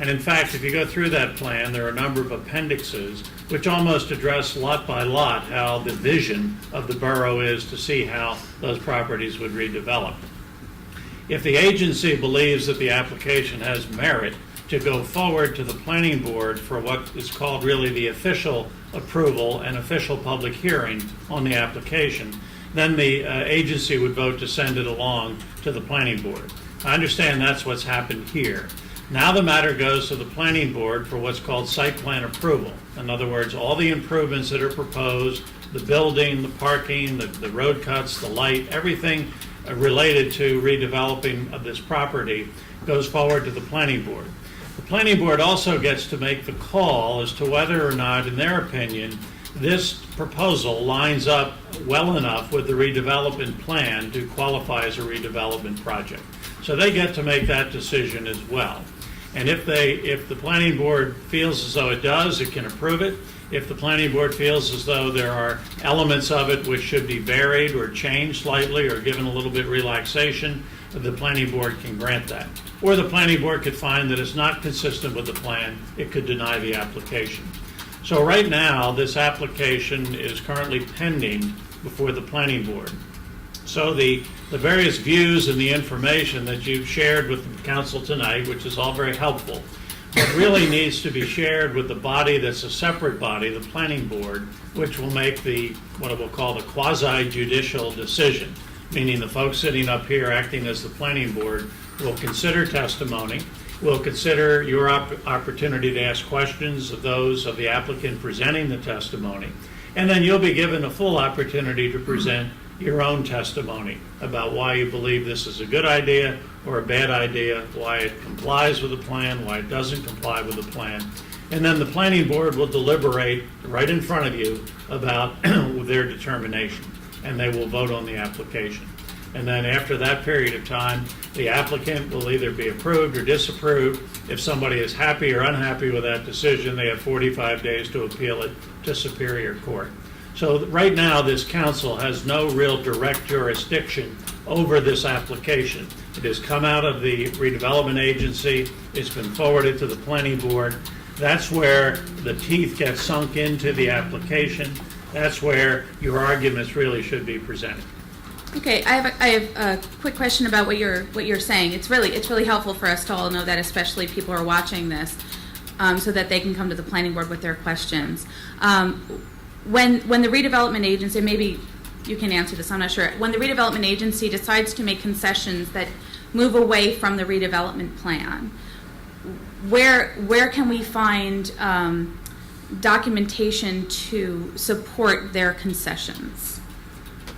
And in fact, if you go through that plan, there are a number of appendixes which almost address lot by lot how the vision of the borough is to see how those properties would redevelop. If the agency believes that the application has merit, to go forward to the planning board for what is called really the official approval and official public hearing on the application. Then the agency would vote to send it along to the planning board. I understand that's what's happened here. Now the matter goes to the planning board for what's called site plan approval. In other words, all the improvements that are proposed, the building, the parking, the road cuts, the light, everything related to redeveloping of this property goes forward to the planning board. The planning board also gets to make the call as to whether or not, in their opinion, this proposal lines up well enough with the redevelopment plan to qualify as a redevelopment project. So they get to make that decision as well. And if the planning board feels as though it does, it can approve it. If the planning board feels as though there are elements of it which should be varied or changed slightly or given a little bit relaxation, the planning board can grant that. Or the planning board could find that it's not consistent with the plan, it could deny the application. So right now, this application is currently pending before the planning board. So the various views and the information that you've shared with the council tonight, which is all very helpful, but really needs to be shared with the body that's a separate body, the planning board, which will make what we'll call the quasi-judicial decision, meaning the folks sitting up here acting as the planning board will consider testimony, will consider your opportunity to ask questions of those of the applicant presenting the testimony, and then you'll be given a full opportunity to present your own testimony about why you believe this is a good idea or a bad idea, why it complies with the plan, why it doesn't comply with the plan. And then the planning board will deliberate right in front of you about their determination, and they will vote on the application. And then after that period of time, the applicant will either be approved or disapproved. If somebody is happy or unhappy with that decision, they have 45 days to appeal it to Superior Court. So right now, this council has no real direct jurisdiction over this application. It has come out of the redevelopment agency. It's been forwarded to the planning board. That's where the teeth get sunk into the application. That's where your arguments really should be presented. Okay, I have a quick question about what you're saying. It's really helpful for us to all know that, especially people who are watching this, so that they can come to the planning board with their questions. When the redevelopment agency, maybe you can answer this, I'm not sure. When the redevelopment agency decides to make concessions that move away from the redevelopment plan, where can we find documentation to support their concessions?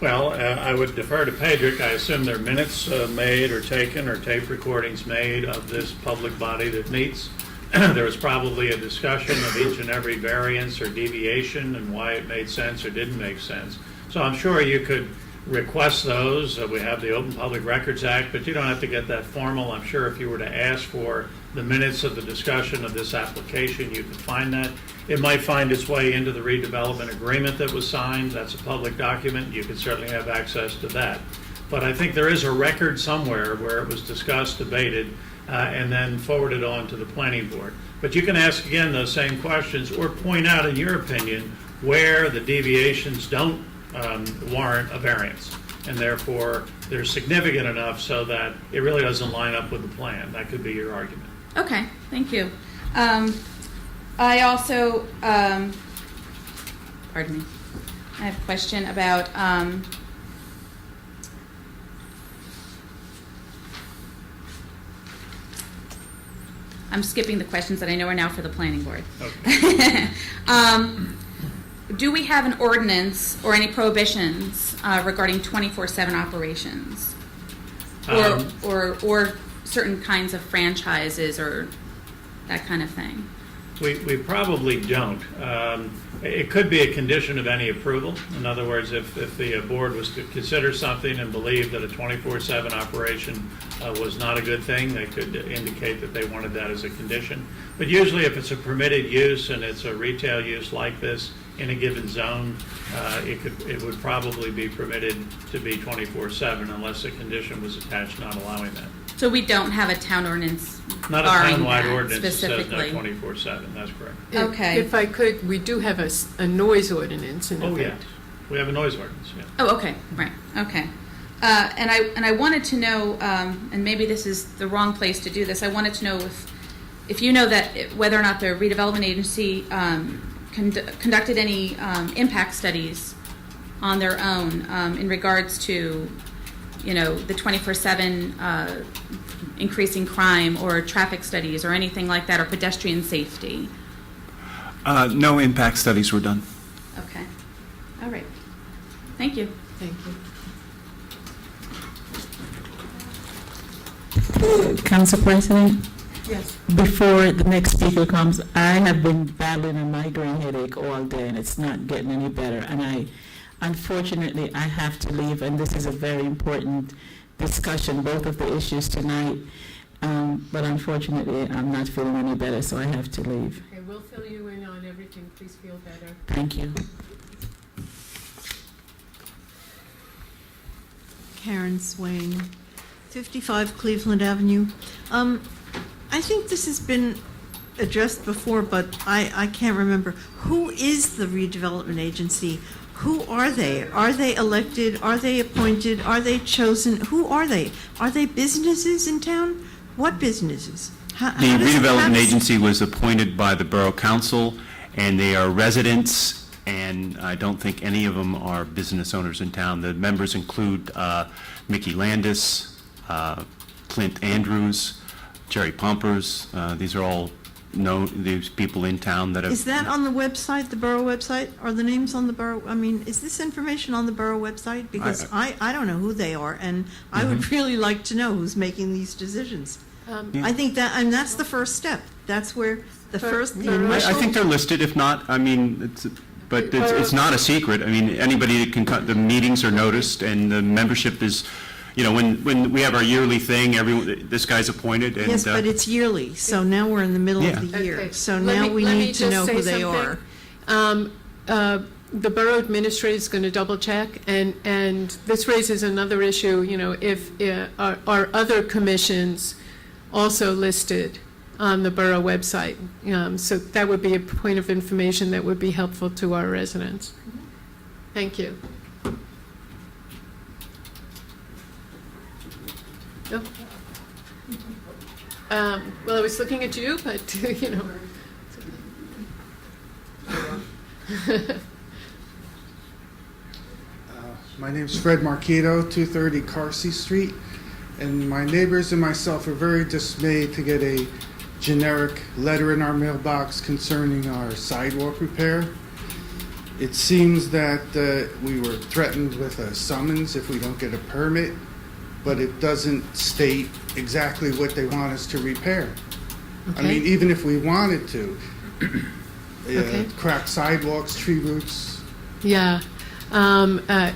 Well, I would defer to Pedrick. I assume there are minutes made or taken or tape recordings made of this public body that meets. There was probably a discussion of each and every variance or deviation and why it made sense or didn't make sense. So I'm sure you could request those. We have the Open Public Records Act, but you don't have to get that formal. I'm sure if you were to ask for the minutes of the discussion of this application, you could find that. It might find its way into the redevelopment agreement that was signed. That's a public document. You could certainly have access to that. But I think there is a record somewhere where it was discussed, debated, and then forwarded on to the planning board. But you can ask again those same questions or point out, in your opinion, where the deviations don't warrant a variance, and therefore they're significant enough so that it really doesn't line up with the plan. That could be your argument. Okay, thank you. I also, pardon me, I have a question about I'm skipping the questions that I know are now for the planning board. Okay. Do we have an ordinance or any prohibitions regarding 24/7 operations, or certain kinds of franchises or that kind of thing? We probably don't. It could be a condition of any approval. In other words, if the board was to consider something and believe that a 24/7 operation was not a good thing, they could indicate that they wanted that as a condition. But usually if it's a permitted use and it's a retail use like this in a given zone, it would probably be permitted to be 24/7 unless a condition was attached not allowing that. So we don't have a town ordinance Not a barring townwide that ordinance that says no specifically? 24/7, that's correct. Okay. If I could, we do have a noise ordinance in Oh, effect. yeah. We have a noise ordinance, yeah. Oh, okay, right, okay. And I wanted to know, and maybe this is the wrong place to do this, I wanted to know if you know that whether or not the redevelopment agency conducted any impact studies on their own in regards to, you know, the 24/7 increasing crime or traffic studies or anything like that, or pedestrian safety. No impact studies were done. Okay. All right. Thank you. Thank you. Council President, Yes. before the next speaker comes, I have been battling a migraine headache all day, and it's not getting any better. And unfortunately, I have to leave, and this is a very important discussion, both of the issues tonight. But unfortunately, I'm not feeling any better, so I have to leave. Okay, we'll fill you in on everything. Please feel better. Thank you. Karen Swain, 55 Cleveland Avenue. I think this has been addressed before, but I can't remember. Who is the redevelopment agency? Who are they? Are they elected? Are they appointed? Are they chosen? Who are they? Are they businesses in town? What businesses? The redevelopment agency was appointed by the Borough Council, and they are residents, and I don't think any of them are business owners in town. The members include Mickey Landis, Clint Andrews, Jerry Pumpers. These are all these people in town that have... Is that on the website, the Borough website? Are the names on the Borough? I mean, is this information on the Borough website? Because I don't know who they are, and I would really like to know who's making these decisions. I think that, and that's the first step. That's where the I think they're listed. If not, I mean, it's not a secret. I mean, anybody that can come, the meetings are noticed, and the membership is, you know, when we have our yearly thing, this guy's appointed. And, yes, but it's yearly, so now we're in the middle of the year. Okay. So Let now me- we let me need to just know say who they are. something. The borough administrator is going to double check, and this raises another issue, you know, if are other commissions also listed on the borough website? So that would be a point of information that would be helpful to our residents. Thank you. No? Well, I was looking at you, but, you know. My name's Fred Marquito, 230 Carsey Street, and my neighbors and myself are very dismayed to get a generic letter in our mailbox concerning our sidewalk repair. It seems that we were threatened with a summons if we don't get a permit, but it doesn't state exactly what they want us to repair. I mean, even if we wanted to, cracked sidewalks, tree roots. Yeah.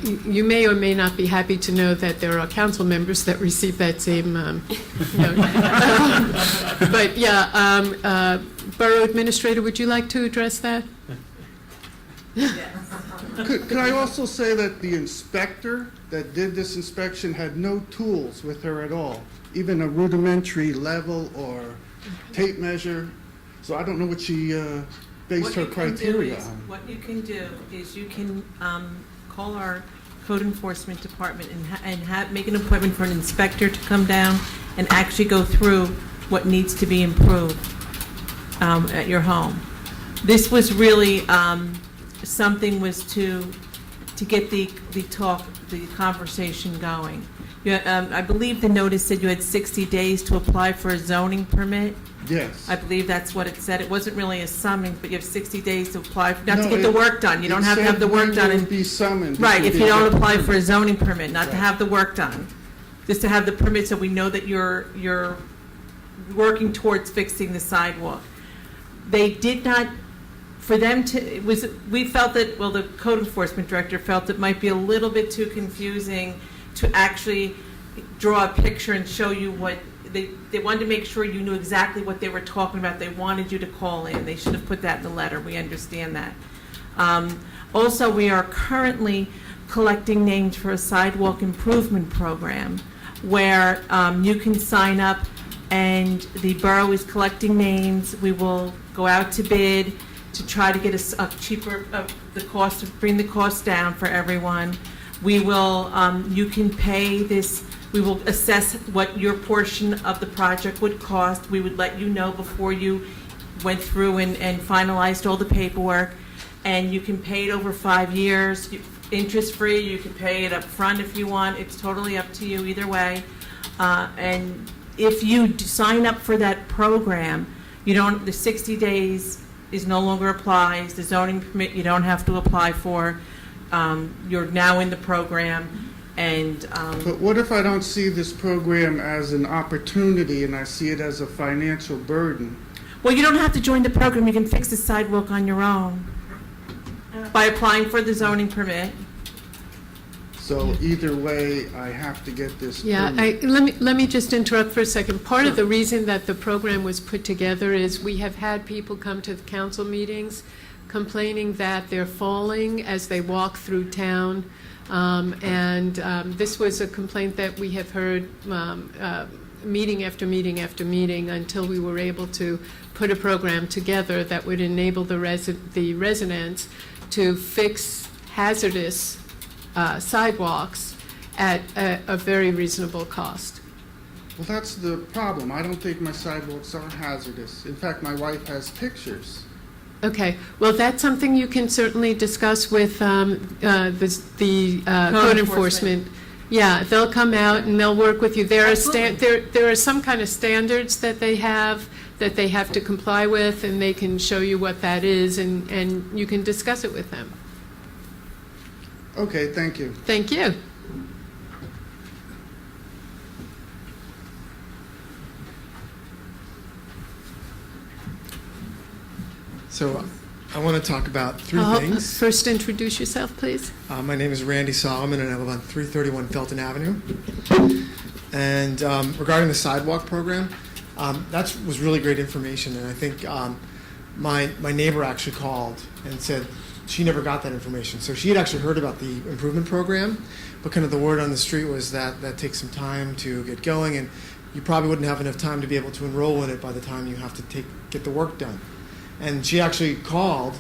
You may or may not be happy to know that there are council members that receive that same note. But yeah, Borough Administrator, would you like to address that? Could I also say that the inspector that did this inspection had no tools with her at all, even a rudimentary level or tape measure? So I don't know what she based her criteria on. What you can do is you can call our code enforcement department and make an appointment for an inspector to come down and actually go through what needs to be improved at your home. This was really something was to get the conversation going. I believe the notice said you had 60 days to apply for a zoning permit. Yes. I believe that's what it said. It wasn't really a summons, but you have 60 days to apply, not to get the work done. You don't have to have the work done. It would be summoned. Right, if you don't apply for a zoning permit, not to have the work done. Just to have the permit so we know that you're working towards fixing the sidewalk. They did not, for them to, we felt that, well, the code enforcement director felt it might be a little bit too confusing to actually draw a picture and show you what, they wanted to make sure you knew exactly what they were talking about. They wanted you to call in. They should have put that in the letter. We understand that. Also, we are currently collecting names for a sidewalk improvement program where you can sign up and the borough is collecting names. We will go out to bid to try to get a cheaper, the cost, bring the cost down for everyone. We will, you can pay this We will assess what your portion of the project would cost. We would let you know before you went through and finalized all the paperwork. And you can pay it over 5 years, interest-free. You can pay it up front if you want. It's totally up to you either way. And if you sign up for that program, the 60 days is no longer applies. The zoning permit you don't have to apply for. You're now in the program. And But what if I don't see this program as an opportunity and I see it as a financial burden? well, you don't have to join the program. You can fix the sidewalk on your own by applying for the zoning permit. So either way, I have to get this Yeah, permit. let me just interrupt for a second. Part of the reason that the program was put together is we have had people come to the council meetings complaining that they're falling as they walk through town. This was a complaint that we have heard meeting after meeting after meeting until we were able to put a program together that would enable the residents to fix hazardous sidewalks at a very reasonable cost. Well, that's the problem. I don't think my sidewalks are hazardous. In fact, my wife has pictures. Okay, well, that's something you can certainly discuss with the code enforcement. Yeah, they'll come out and they'll work with you. There are some kind of standards that they have to comply with, and they can show you what that is, and you can discuss it with them. Okay, thank you. Thank you. So I want to talk about three things. First, introduce yourself, please. My name is Randy Solomon, and I live on 331 Felton Avenue. And regarding the sidewalk program, that was really great information. And I think my neighbor actually called and said she never got that information. So she had actually heard about the improvement program, but kind of the word on the street was that that takes some time to get going, and you probably wouldn't have enough time to be able to enroll in it by the time you have to get the work done. And she actually called.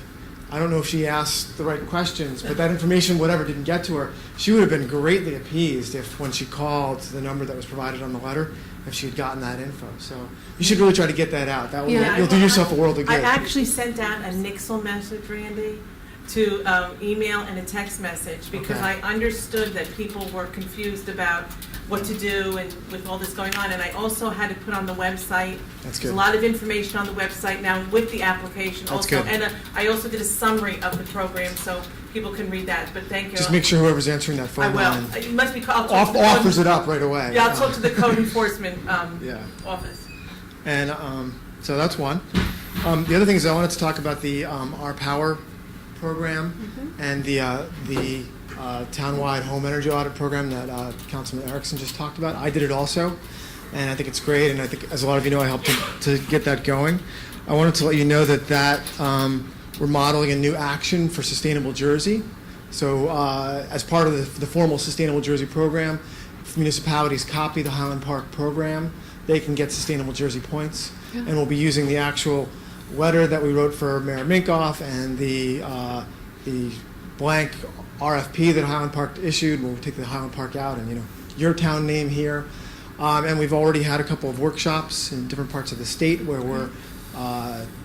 I don't know if she asked the right questions, but that information, whatever, didn't get to her. She would have been greatly appeased if, when she called the number that was provided on the letter, if she had gotten that info. So you should really try to get that out. That will, you'll do yourself a world of good. I actually sent out a Nixle message, Randy, to email and a text message, because Okay. I understood that people were confused about what to do and with all this going on. And I also had to put on the website. That's There's good. a lot of information on the website now with the application That's also. good. And I also did a summary of the program so people can read that. But thank you. Just make sure whoever's answering that I phone will. line You must be called. I'll talk to the offers code- it up right away. Yeah, I'll talk to the code enforcement Yeah. office. And so that's one. The other thing is I wanted to talk about the Our Power program and the townwide home energy audit program that Councilman Erickson just talked about. I did it also, and I think it's great. And I think, as a lot of you know, I helped to get that going. I wanted to let you know that we're modeling a new action for Sustainable Jersey. So as part of the formal Sustainable Jersey program, if municipalities copy the Highland Park program, they can get Sustainable Jersey points. And we'll be using the actual letter that we wrote for Mayor Minkoff and the blank RFP that Highland Park issued. We'll take the Highland Park out and, your town name here. And we've already had a couple of workshops in different parts of the state where we're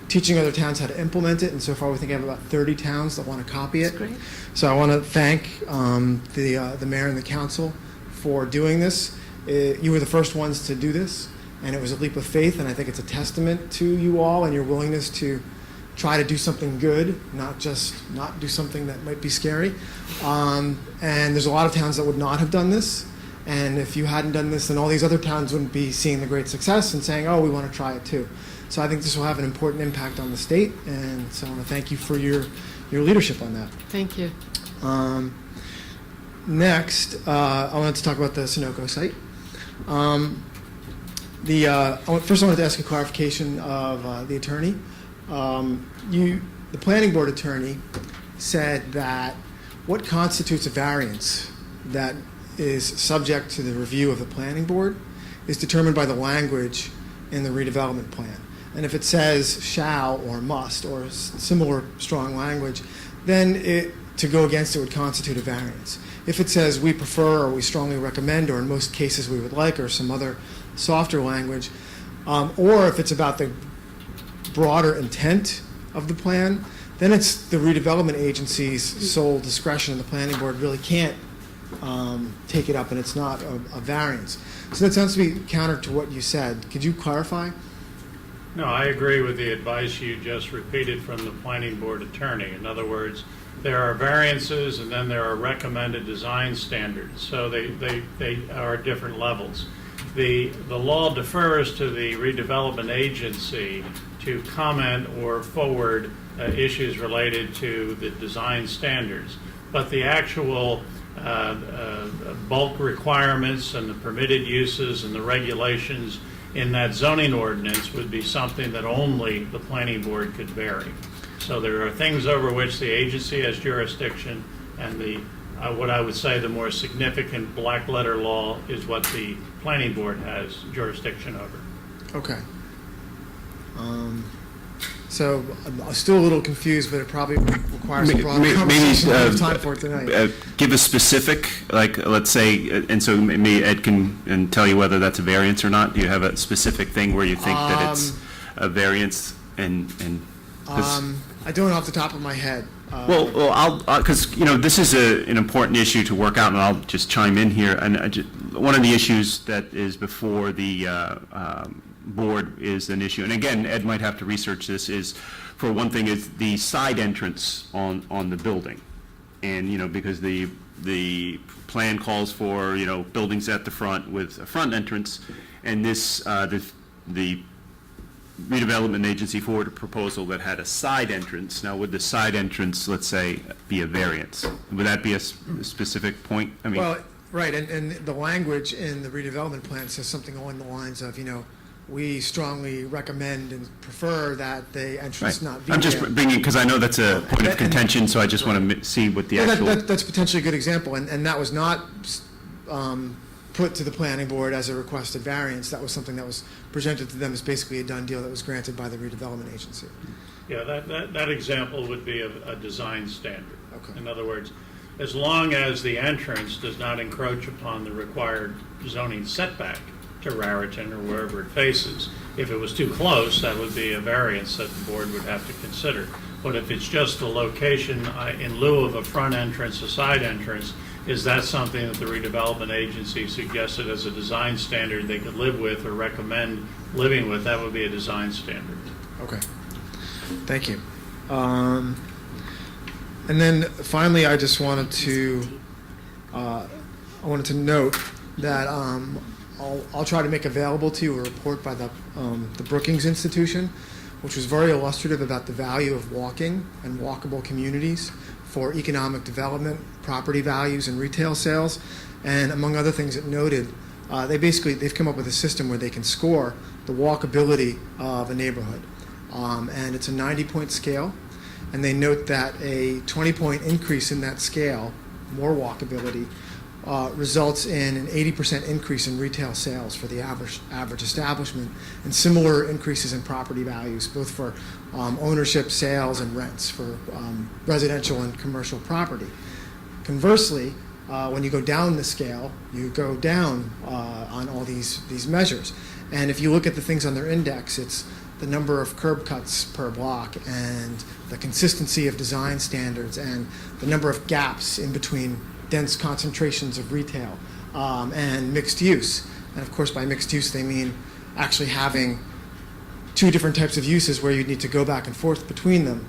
teaching other towns how to implement it. And so far, we think we have about 30 towns that want to copy it. That's great. So I want to thank the mayor and the council for doing this. You were the first ones to do this, and it was a leap of faith, and I think it's a testament to you all and your willingness to try to do something good, not just not do something that might be scary. And there's a lot of towns that would not have done this, and if you hadn't done this, then all these other towns wouldn't be seeing the great success and saying, oh, we want to try it too. So I think this will have an important impact on the state, and so I want to thank you for your leadership on that. Thank you. Next, I wanted to talk about the Sunoco site. First, I wanted to ask a clarification of the attorney. The planning board attorney said that what constitutes a variance that is subject to the review of the planning board is determined by the language in the redevelopment plan. And if it says shall or must or similar strong language, then to go against it would constitute a variance. if it says we prefer or we strongly recommend, or in most cases we would like, or some other softer language, or if it's about the broader intent of the plan, then it's the redevelopment agency's sole discretion, and the planning board really can't take it up, and it's not a variance. So that sounds to be counter to what you said. Could you clarify? No, I agree with the advice you just repeated from the planning board attorney. In other words, there are variances and then there are recommended design standards. So they are at different levels. The law defers to the redevelopment agency to comment or forward issues related to the design standards. But the actual bulk requirements and the permitted uses and the regulations in that zoning ordinance would be something that only the planning board could vary. So there are things over which the agency has jurisdiction, and the what I would say the more significant black letter law is what the planning board has jurisdiction over. Okay. So I'm still a little confused, but it probably requires a broader conversation. We don't have time for it tonight. Give a specific, like, let's say, and so maybe Ed can tell you whether that's a variance or not. Do you have a specific thing where you think that it's a variance? I don't off the top of my head. Well, I'll because this is an important issue to work out, and I'll just chime in here. And one of the issues that is before the board is an issue, and again, Ed might have to research this. Is for one thing is the side entrance on the building, and because the plan calls for buildings at the front with a front entrance, and this the redevelopment agency forwarded a proposal that had a side entrance. Now, would the side entrance, let's say, be a variance? Would that be a specific point? I mean, Well, right, and the language in the redevelopment plan says something along the lines of, we strongly recommend and prefer that the entrance not be I'm just there. bringing, because I know that's a point of contention, so I just want to see what the actual... That's potentially a good example, and that was not put to the planning board as a requested variance. That was something that was presented to them as basically a done deal that was granted by the redevelopment agency. Yeah, that example would be a design standard. Okay. In other words, as long as the entrance does not encroach upon the required zoning setback to Raritan or wherever it faces. If it was too close, that would be a variance that the board would have to consider. But if it's just the location in lieu of a front entrance, a side entrance, is that something that the redevelopment agency suggested as a design standard they could live with or recommend living with? That would be a design standard. Okay. Thank you. And then finally, I just wanted to note that I'll try to make available to you a report by the Brookings Institution, which was very illustrative about the value of walking and walkable communities for economic development, property values, and retail sales. And among other things, it noted they've come up with a system where they can score the walkability of a neighborhood, and it's a 90-point scale. And they note that a 20-point increase in that scale, more walkability, results in an 80% increase in retail sales for the average establishment, and similar increases in property values, both for ownership, sales, and rents for residential and commercial property. Conversely, when you go down the scale, you go down on all these measures. And if you look at the things on their index, it's the number of curb cuts per block, and the consistency of design standards, and the number of gaps in between dense concentrations of retail and mixed use. And of course, by mixed use, they mean actually having two different types of uses where you need to go back and forth between them,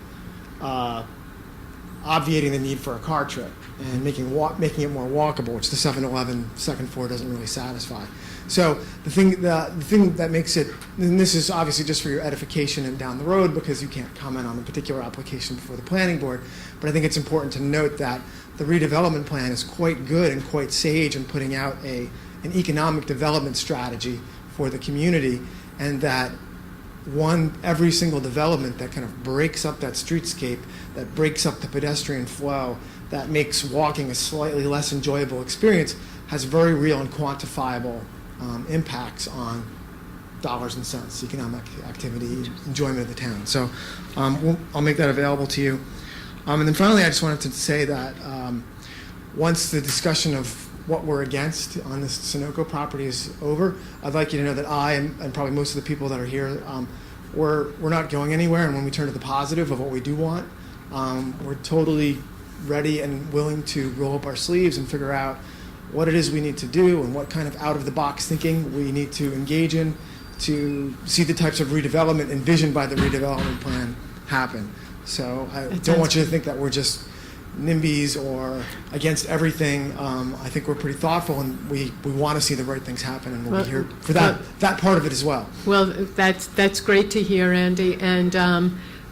obviating the need for a car trip and making it more walkable, which the 7-Eleven second floor doesn't really satisfy. So the thing that makes it, and this is obviously just for your edification and down the road because you can't comment on a particular application before the planning board, but I think it's important to note that the redevelopment plan is quite good and quite sage in putting out an economic development strategy for the community, and that every single development that kind of breaks up that streetscape, that breaks up the pedestrian flow, that makes walking a slightly less enjoyable experience, has very real and quantifiable impacts on dollars and cents, economic activity, enjoyment of the town. So I'll make that available to you. And then finally, I just wanted to say that once the discussion of what we're against on this Sunoco property is over, I'd like you to know that I and probably most of the people that are here, we're not going anywhere. And when we turn to the positive of what we do want, we're totally ready and willing to roll up our sleeves and figure out what it is we need to do and what kind of out-of-the-box thinking we need to engage in to see the types of redevelopment envisioned by the redevelopment plan happen. So I don't want you to think that we're just NIMBYs or against everything. I think we're pretty thoughtful, and we want to see the right things happen, and we'll be here for that part of it as well. Well, that's great to hear, Andy. And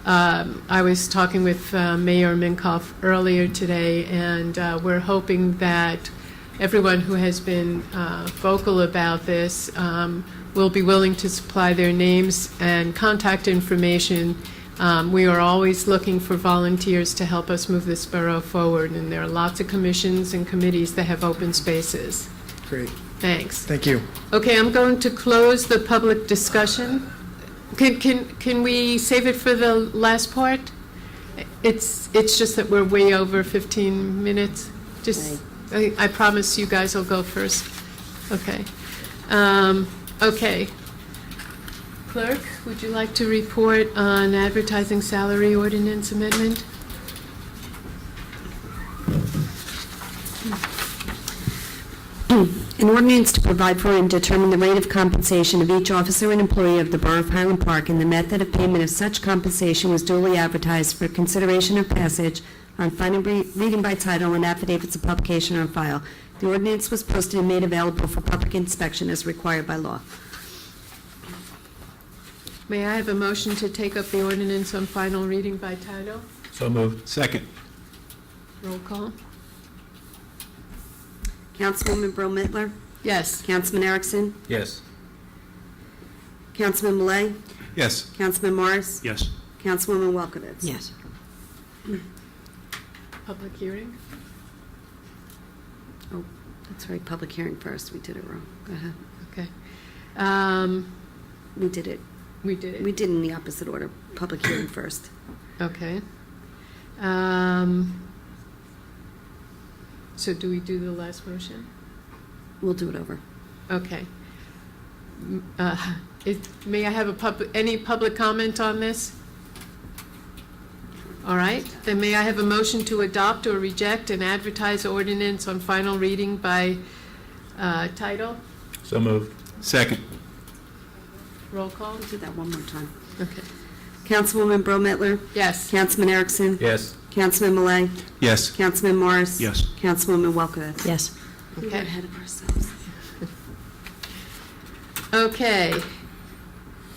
I was talking with Mayor Minkoff earlier today, and we're hoping that everyone who has been vocal about this will be willing to supply their names and contact information. We are always looking for volunteers to help us move this borough forward, and there are lots of commissions and committees that have open spaces. Great. Thanks. Thank you. Okay, I'm going to close the public discussion. Can we save it for the last part? It's just that we're way over 15 minutes. Just, I promise you guys will go first. Okay. Okay. Clerk, would you like to report on advertising salary ordinance amendment? An ordinance to provide for and determine the rate of compensation of each officer and employee of the Borough of Highland Park and the method of payment of such compensation was duly advertised for consideration of passage on final reading by title and affidavits of publication on file. The ordinance was posted and made available for public inspection as required by law. May I have a motion to take up the ordinance on final reading by title? So moved. Second. Roll call. Councilwoman Brill Mittler, Yes. Councilman Erickson, Yes. Councilman Malay, Yes. Councilman Morris, Yes. Councilwoman Welkowitz. Yes. Public hearing? Oh, that's right, public hearing first. We did it wrong. Go ahead. Okay. We did it. We did it. We did in the opposite order. Public hearing first. Okay. So do we do the last motion? We'll do it over. Okay. May I have any public comment on this? All right, then may I have a motion to adopt or reject and advertise ordinance on final reading by title? So moved. Second. Roll call? We'll do that one more time. Okay. Councilwoman Brill Mittler, Yes. Councilman Erickson, Yes. Councilman Malay, Yes. Councilman Morris. Yes. Councilwoman Welkowitz. Yes. We were Okay. ahead of ourselves. Okay.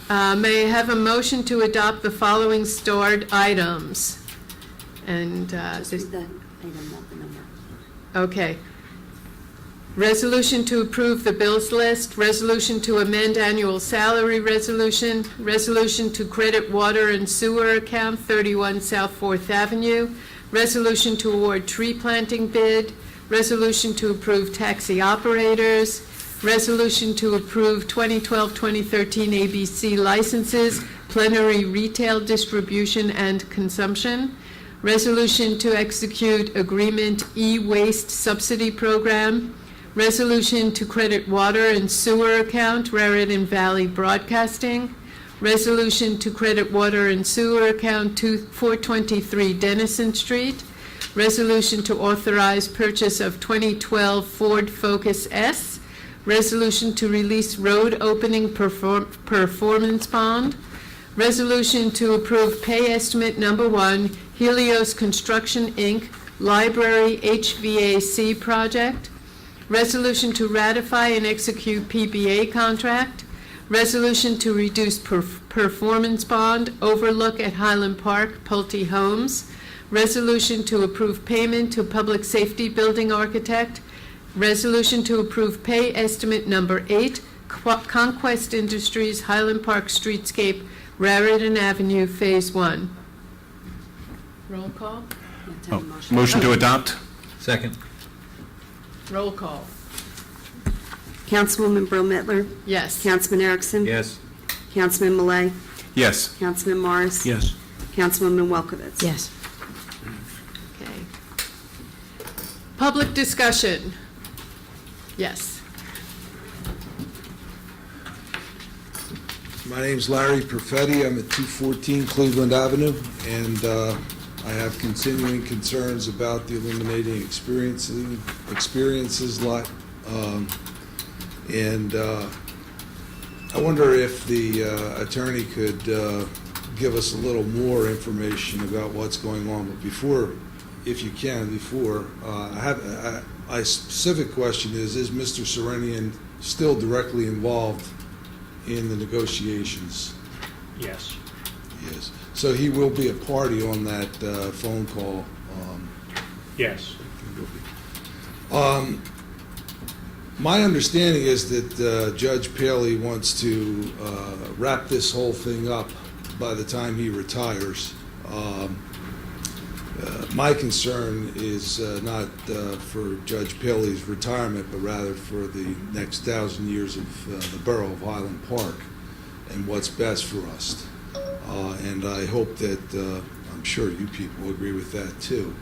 May I have a motion to adopt the following stored items? And Just this, read that item, not the number. okay. Resolution to approve the bills list, resolution to amend annual salary resolution, resolution to credit water and sewer account 31 South 4th Avenue, resolution to award tree planting bid, resolution to approve taxi operators, resolution to approve 2012-2013 ABC licenses, plenary retail distribution and consumption, resolution to execute agreement e-waste subsidy program, resolution to credit water and sewer account Raritan Valley Broadcasting, resolution to credit water and sewer account 423 Dennison Street, resolution to authorize purchase of 2012 Ford Focus S, resolution to release road opening performance bond, resolution to approve pay estimate number 1, Helios Construction, Inc., Library HVAC project, resolution to ratify and execute PBA contract, resolution to reduce performance bond, overlook at Highland Park, Pulte Homes, resolution to approve payment to public safety building architect, resolution to approve pay estimate number 8, Conquest Industries, Highland Park Streetscape, Raritan Avenue, Phase 1. Roll call? Motion to adopt? Second. Roll call. Councilwoman Brill Mittler, Yes. Councilman Erickson. Yes. Councilman Malay, Yes. Councilman Morris. Yes. Councilwoman Welkowitz. Yes. Okay. Public discussion. Yes. My name's Larry Perfetti. I'm at 214 Cleveland Avenue, and I have continuing concerns about the illuminating experiences lot. And I wonder if the attorney could give us a little more information about what's going on. But before, if you can, my specific question is Mr. Serenian still directly involved in the negotiations? Yes. Yes. So he will be a party on that phone call? Yes. My understanding is that Judge Paley wants to wrap this whole thing up by the time he retires. My concern is not for Judge Paley's retirement, but rather for the next 1,000 years of the Borough of Highland Park and what's best for us. And I hope that, I'm sure you people agree with that too.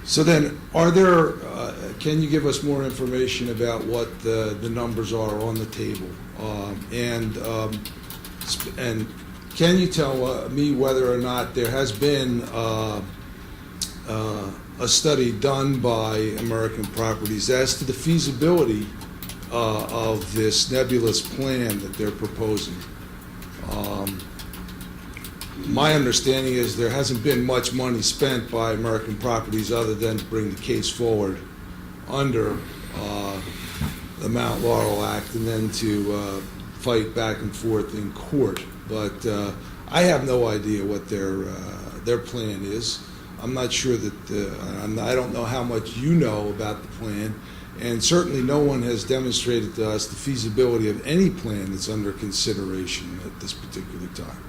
So then, are there, can you give us more information about what the numbers are on the table? And can you tell me whether or not there has been a study done by American Properties as to the feasibility of this nebulous plan that they're proposing? My understanding is there hasn't been much money spent by American Properties other than to bring the case forward under the Mount Laurel Act and then to fight back and forth in court. But I have no idea what their plan is. I'm not sure that, I don't know how much you know about the plan, and certainly no one has demonstrated to us the feasibility of any plan that's under consideration at this particular time.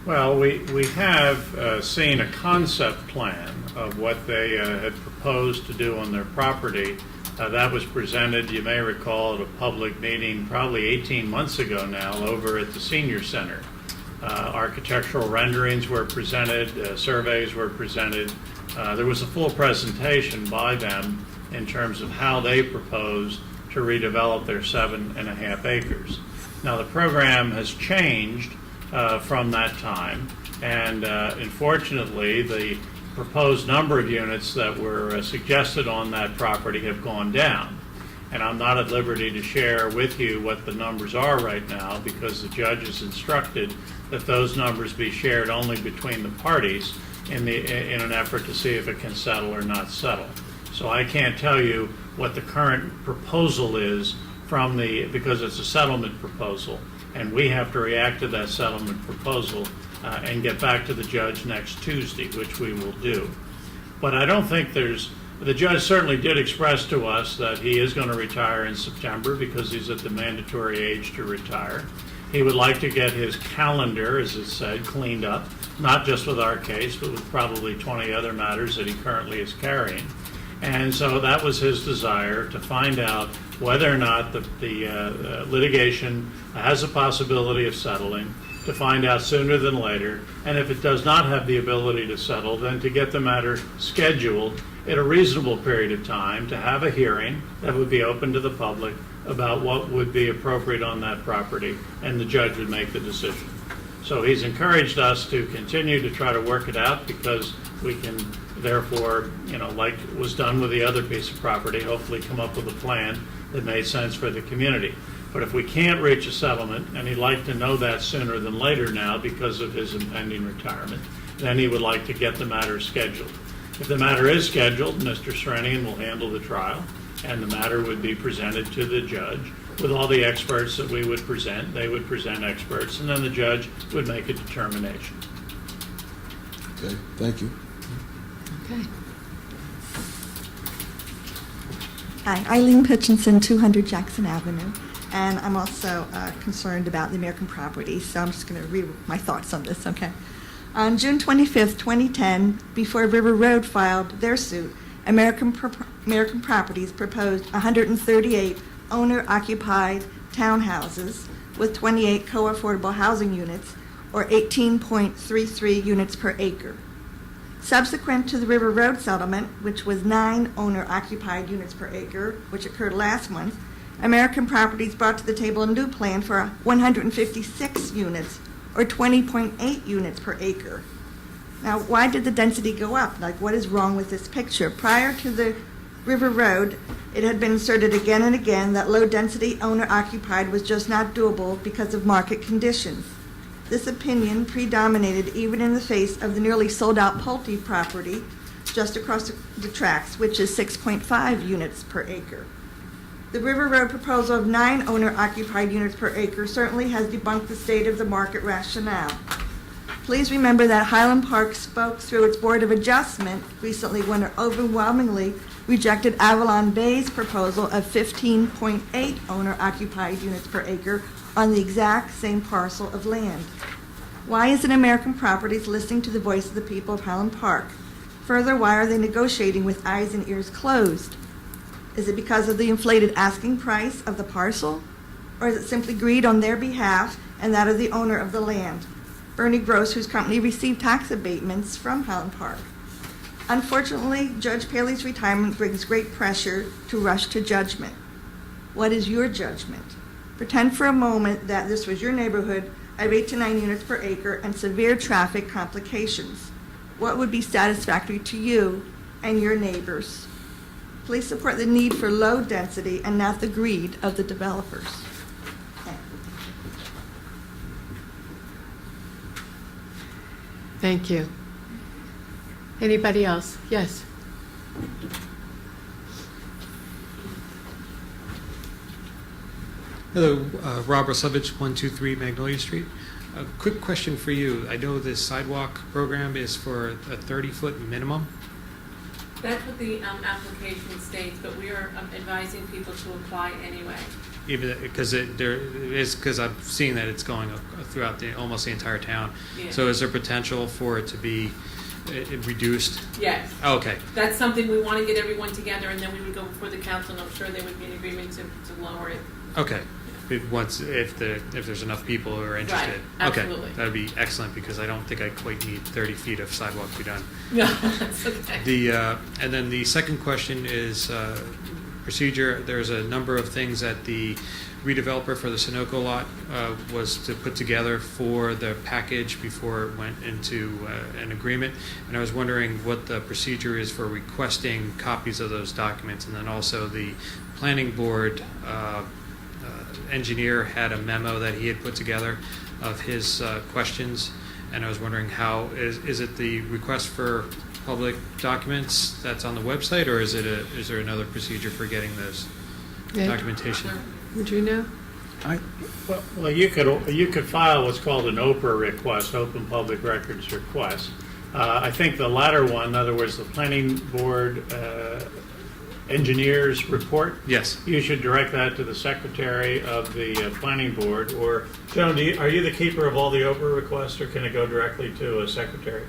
Well, we have seen a concept plan of what they had proposed to do on their property. That was presented, you may recall, at a public meeting probably 18 months ago now over at the Senior Center. Architectural renderings were presented, surveys were presented. There was a full presentation by them in terms of how they proposed to redevelop their 7.5 acres. Now, the program has changed from that time, and unfortunately, the proposed number of units that were suggested on that property have gone down. And I'm not at liberty to share with you what the numbers are right now because the judge has instructed that those numbers be shared only between the parties in an effort to see if it can settle or not settle. So I can't tell you what the current proposal is because it's a settlement proposal, and we have to react to that settlement proposal and get back to the judge next Tuesday, which we will do. But I don't think the judge certainly did express to us that he is going to retire in September because he's at the mandatory age to retire. He would like to get his calendar, as it said, cleaned up, not just with our case, but with probably 20 other matters that he currently is carrying. And so that was his desire, to find out whether or not the litigation has a possibility of settling, to find out sooner than later, and if it does not have the ability to settle, then to get the matter scheduled at a reasonable period of time to have a hearing that would be open to the public about what would be appropriate on that property, and the judge would make the decision. So he's encouraged us to continue to try to work it out because we can therefore, like was done with the other piece of property, hopefully come up with a plan that made sense for the community. But if we can't reach a settlement, and he'd like to know that sooner than later now because of his impending retirement, then he would like to get the matter scheduled. If the matter is scheduled, Mr. Serenian will handle the trial, and the matter would be presented to the judge with all the experts that we would present. They would present experts, and then the judge would make a determination. Okay, thank you. Okay. Hi, Eileen Pitchinson, 200 Jackson Avenue, and I'm also concerned about the American Properties, so I'm just going to read my thoughts on this, okay? On June 25th, 2010, before River Road filed their suit, American Properties proposed 138 owner-occupied townhouses with 28 co-affordable housing units, or 18.33 units per acre. Subsequent to the River Road settlement, which was 9 owner-occupied units per acre, which occurred last month, American Properties brought to the table a new plan for 156 units, or 20.8 units per acre. Now, why did the density go up? Like, what is wrong with this picture? Prior to the River Road, it had been asserted again and again that low-density owner-occupied was just not doable because of market conditions. This opinion predominated even in the face of the nearly sold-out Pulte property just across the tracks, which is 6.5 units per acre. The River Road proposal of 9 owner-occupied units per acre certainly has debunked the state of the market rationale. Please remember that Highland Park spoke through its Board of Adjustment recently when it overwhelmingly rejected Avalon Bay's proposal of 15.8 owner-occupied units per acre on the exact same parcel of land. Why isn't American Properties listening to the voice of the people of Highland Park? Further, why are they negotiating with eyes and ears closed? Is it because of the inflated asking price of the parcel? Or is it simply greed on their behalf and that of the owner of the land, Bernie Gross, whose company received tax abatements from Highland Park? Unfortunately, Judge Paley's retirement brings great pressure to rush to judgment. What is your judgment? Pretend for a moment that this was your neighborhood of 8 to 9 units per acre and severe traffic complications. What would be satisfactory to you and your neighbors? Please support the need for low density and not the greed of the developers. Thank you. Anybody else? Yes. Hello, Rob Roslovich, 123 Magnolia Street. A quick question for you. I know this sidewalk program is for a 30-foot minimum. That's what the application states, but we are advising people to apply anyway. Even because because I've seen that it's going throughout almost the entire town. Yeah. So is there potential for it to be reduced? Yes. Oh, okay. That's something we want to get everyone together, and then we would go before the council, and I'm sure they would be in agreement to lower it. Okay. If there's enough people who are interested. Right. Absolutely. Okay. That would be excellent because I don't think I quite need 30 feet of sidewalk to be done. No, that's okay. And then the second question is procedure. There's a number of things that the redeveloper for the Sunoco lot was to put together for the package before it went into an agreement. And I was wondering what the procedure is for requesting copies of those documents. And then also the planning board engineer had a memo that he had put together of his questions. And I was wondering is it the request for public documents that's on the website, or is there another procedure for getting those documentation? Would you know? Well, you could file what's called an OPR request, Open Public Records Request. I think the latter one, in other words, the planning board engineer's report. Yes. You should direct that to the secretary of the planning board. Or Joan, are you the keeper of all the OPR requests, or can it go directly to a secretary?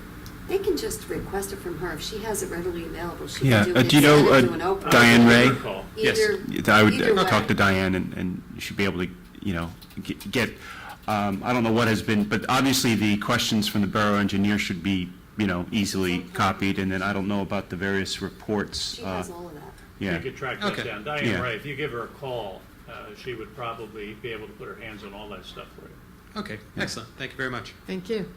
They can just request it from her. If she has it readily available, she Yeah. can do it. Do you know Diane Ray? Yes. I would talk to Diane, and you should be able to, get. I don't know what has been, but obviously the questions from the borough engineer should be, easily copied. And then I don't know about the various reports. She has all of that. You Yeah. could track that down. Diane Yeah. Ray, if you give her a call, she would probably be able to put her hands on all that stuff for you. Okay. Excellent. Thank you very much. Thank you.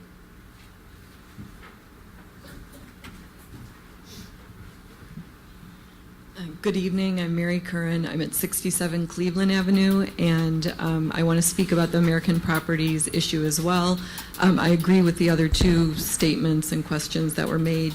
Good evening. I'm Mary Curran. I'm at 67 Cleveland Avenue, and I want to speak about the American Properties issue as well. I agree with the other two statements and questions that were made.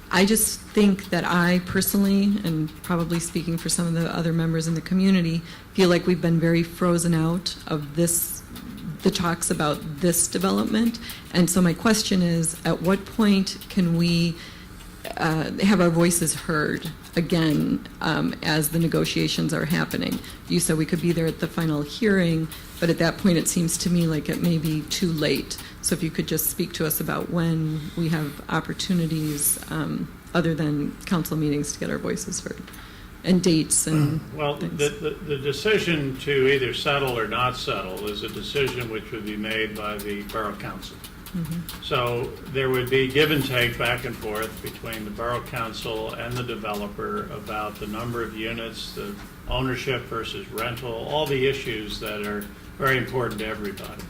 I just think that I personally, and probably speaking for some of the other members in the community, feel like we've been very frozen out of the talks about this development. And so my question is, at what point can we have our voices heard again as the negotiations are happening? You said we could be there at the final hearing, but at that point it seems to me like it may be too late. So if you could just speak to us about when we have opportunities other than council meetings to get our voices heard, and dates and Well, things. the decision to either settle or not settle is a decision which would be made by the borough council. So there would be give and take back and forth between the Borough Council and the developer about the number of units, the ownership versus rental, all the issues that are very important to everybody.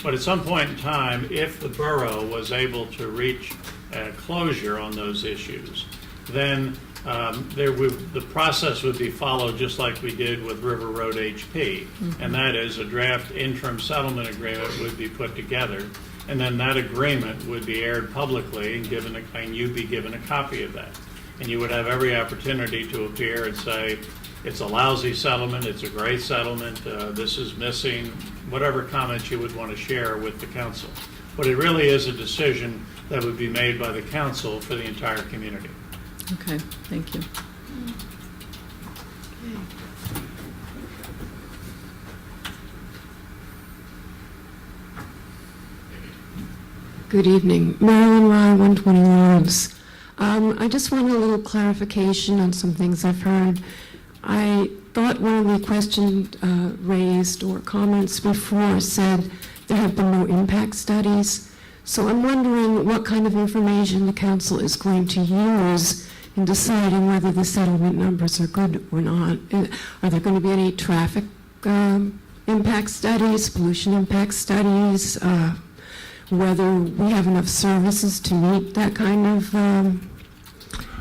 But at some point in time, if the borough was able to reach a closure on those issues, then the process would be followed just like we did with River Road HP, and that is a draft interim settlement agreement would be put together, and then that agreement would be aired publicly and you'd be given a copy of that. And you would have every opportunity to appear and say, it's a lousy settlement, it's a great settlement, this is missing, whatever comments you would want to share with the council. But it really is a decision that would be made by the council for the entire community. Okay, thank you. Good evening. Marilyn Rye, 120 Lawrence. I just want a little clarification on some things I've heard. I thought one of the questions raised or comments before said there have been no impact studies. So I'm wondering what kind of information the council is going to use in deciding whether the settlement numbers are good or not. Are there going to be any traffic impact studies, pollution impact studies, whether we have enough services to meet that kind of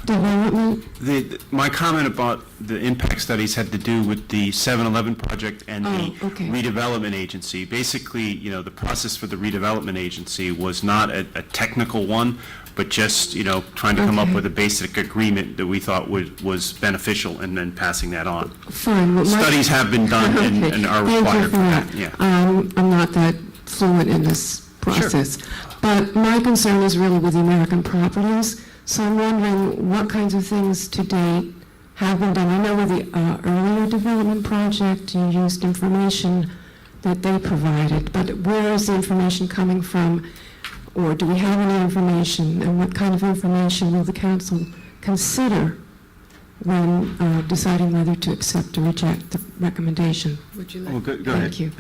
development? My comment about the impact studies had to do with the 7-Eleven project and the redevelopment agency. Basically, you know, the process for the redevelopment agency was not a technical one, but just, you know, trying to come up with a basic agreement that we thought was beneficial and then passing that on. Fine. Well, Studies have been done and are required for that. Yeah. I'm not that fluent in this process. Sure. But my concern is really with the American properties. So I'm wondering what kinds of things to date have been done. I know with the earlier development project, you used information that they provided, but where is the information coming from? Or do we have any information? And what kind of information will the council consider when deciding whether to accept or reject the recommendation? Would you like? Well, go ahead. Thank you.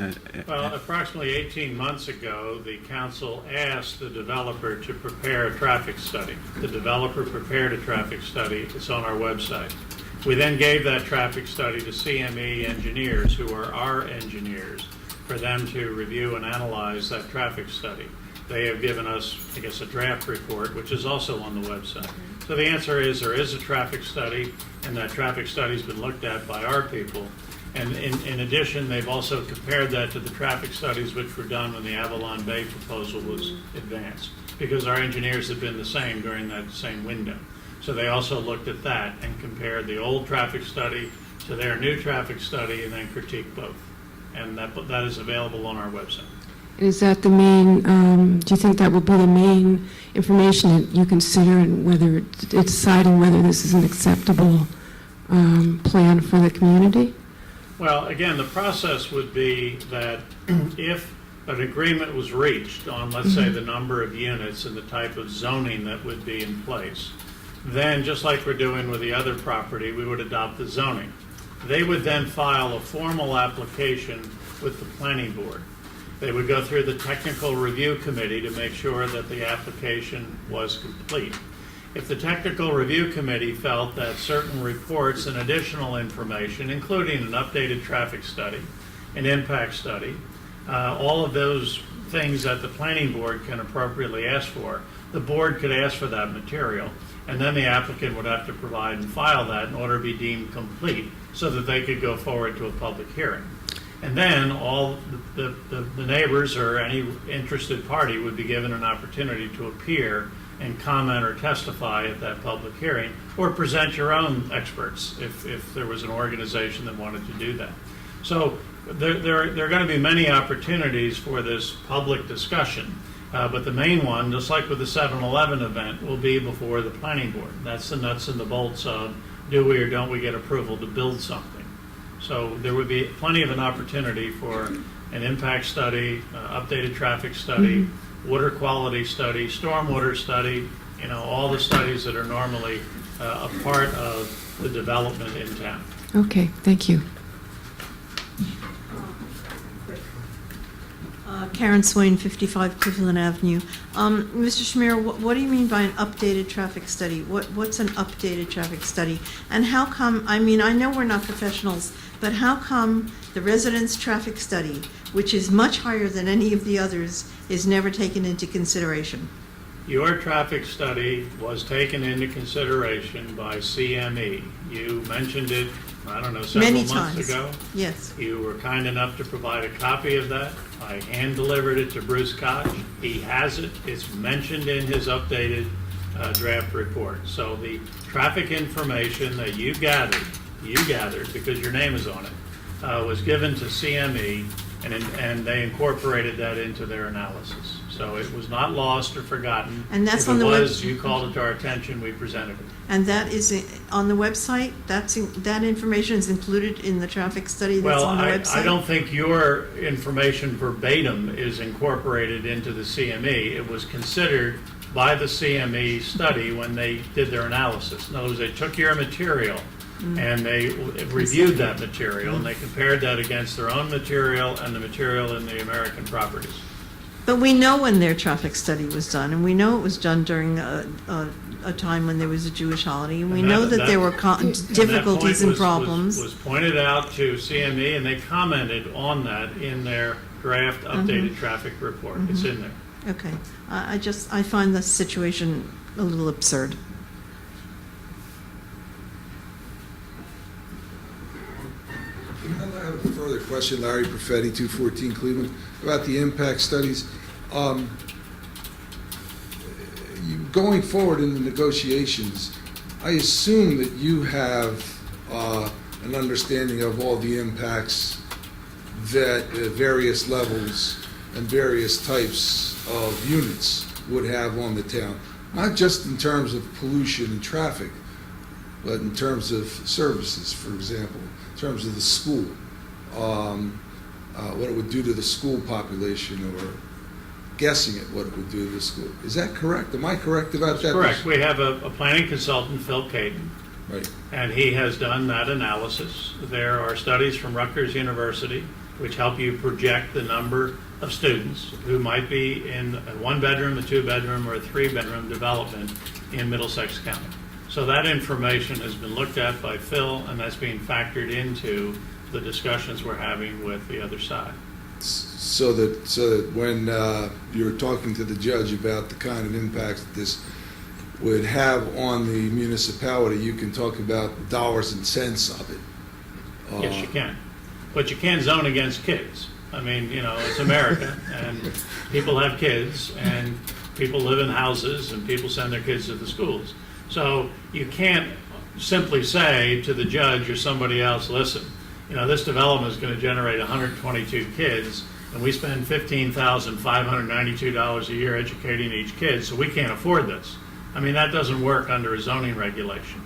Well, approximately 18 months ago, the council asked the developer to prepare a traffic study. The developer prepared a traffic study. It's on our website. We then gave that traffic study to CME engineers, who are our engineers, for them to review and analyze that traffic study. They have given us, I guess, a draft report, which is also on the website. So the answer is there is a traffic study, and that traffic study's been looked at by our people. And in addition, they've also compared that to the traffic studies which were done when the Avalon Bay proposal was advanced, because our engineers have been the same during that same window. So they also looked at that and compared the old traffic study to their new traffic study and then critiqued both. And that is available on our website. Is that the main, do you think that would be the main information that you consider in whether it's deciding whether this is an acceptable plan for the community? Well, again, the process would be that if an agreement was reached on, let's say, the number of units and the type of zoning that would be in place, then just like we're doing with the other property, we would adopt the zoning. They would then file a formal application with the planning board. They would go through the technical review committee to make sure that the application was complete. If the technical review committee felt that certain reports and additional information, including an updated traffic study, an impact study, all of those things that the planning board can appropriately ask for, the board could ask for that material, and then the applicant would have to provide and file that in order to be deemed complete so that they could go forward to a public hearing. And then all the neighbors or any interested party would be given an opportunity to appear and comment or testify at that public hearing, or present your own experts if there was an organization that wanted to do that. So there are going to be many opportunities for this public discussion, but the main one, just like with the 7-Eleven event, will be before the planning board. That's the nuts and the bolts of do we or don't we get approval to build something. So there would be plenty of an opportunity for an impact study, updated traffic study, water quality study, stormwater study, you know, all the studies that are normally a part of the development in town. Okay, thank you. Karen Swain, 55 Cleveland Avenue. Mr. Schmier, what do you mean by an updated traffic study? What's an updated traffic study? And how come, I mean, I know we're not professionals, but how come the residents' traffic study, which is much higher than any of the others, is never taken into consideration? Your traffic study was taken into consideration by CME. You mentioned it, I don't know, several Many months times. ago. Yes. You were kind enough to provide a copy of that. I hand-delivered it to Bruce Koch. He has it. It's mentioned in his updated draft report. So the traffic information that you gathered because your name is on it, was given to CME, and they incorporated that into their analysis. So it was not lost or forgotten. And that's if on it the was, web- you called it to our attention, we presented it. And that is on the website? That information is included in the traffic study that's on the website? I don't think your information verbatim is incorporated into the CME. It was considered by the CME study when they did their analysis. In other words, they took your material and they reviewed that material and they compared that against their own material and the material in the American properties. But we know when their traffic study was done, and we know it was done during a time when there was a Jewish holiday, and we know that there were difficulties and problems. Was pointed out to CME, and they commented on that in their draft updated traffic report. It's in there. Okay. I find the situation a little absurd. I have a further question, Larry Perfetti, 214 Cleveland, about the impact studies. Going forward in the negotiations, I assume that you have an understanding of all the impacts that various levels and various types of units would have on the town, not just in terms of pollution and traffic, but in terms of services, for example, in terms of the school, what it would do to the school population, or guessing at what it would do to the school. Is that correct? Am I correct about that? Correct. We have a planning consultant, Phil Caden, Right. and he has done that analysis. There are studies from Rutgers University which help you project the number of students who might be in a one-bedroom, a two-bedroom, or a three-bedroom development in Middlesex County. So that information has been looked at by Phil, and that's being factored into the discussions we're having with the other side. So that when you're talking to the judge about the kind of impacts that this would have on the municipality, you can talk about dollars and cents of it. Yes, you can. But you can't zone against kids. I mean, you know, it's America, and people have kids, and people live in houses, and people send their kids to the schools. So you can't simply say to the judge or somebody else, listen, you know, this development is going to generate 122 kids, and we spend $15,592 a year educating each kid, so we can't afford this. I mean, that doesn't work under a zoning regulation.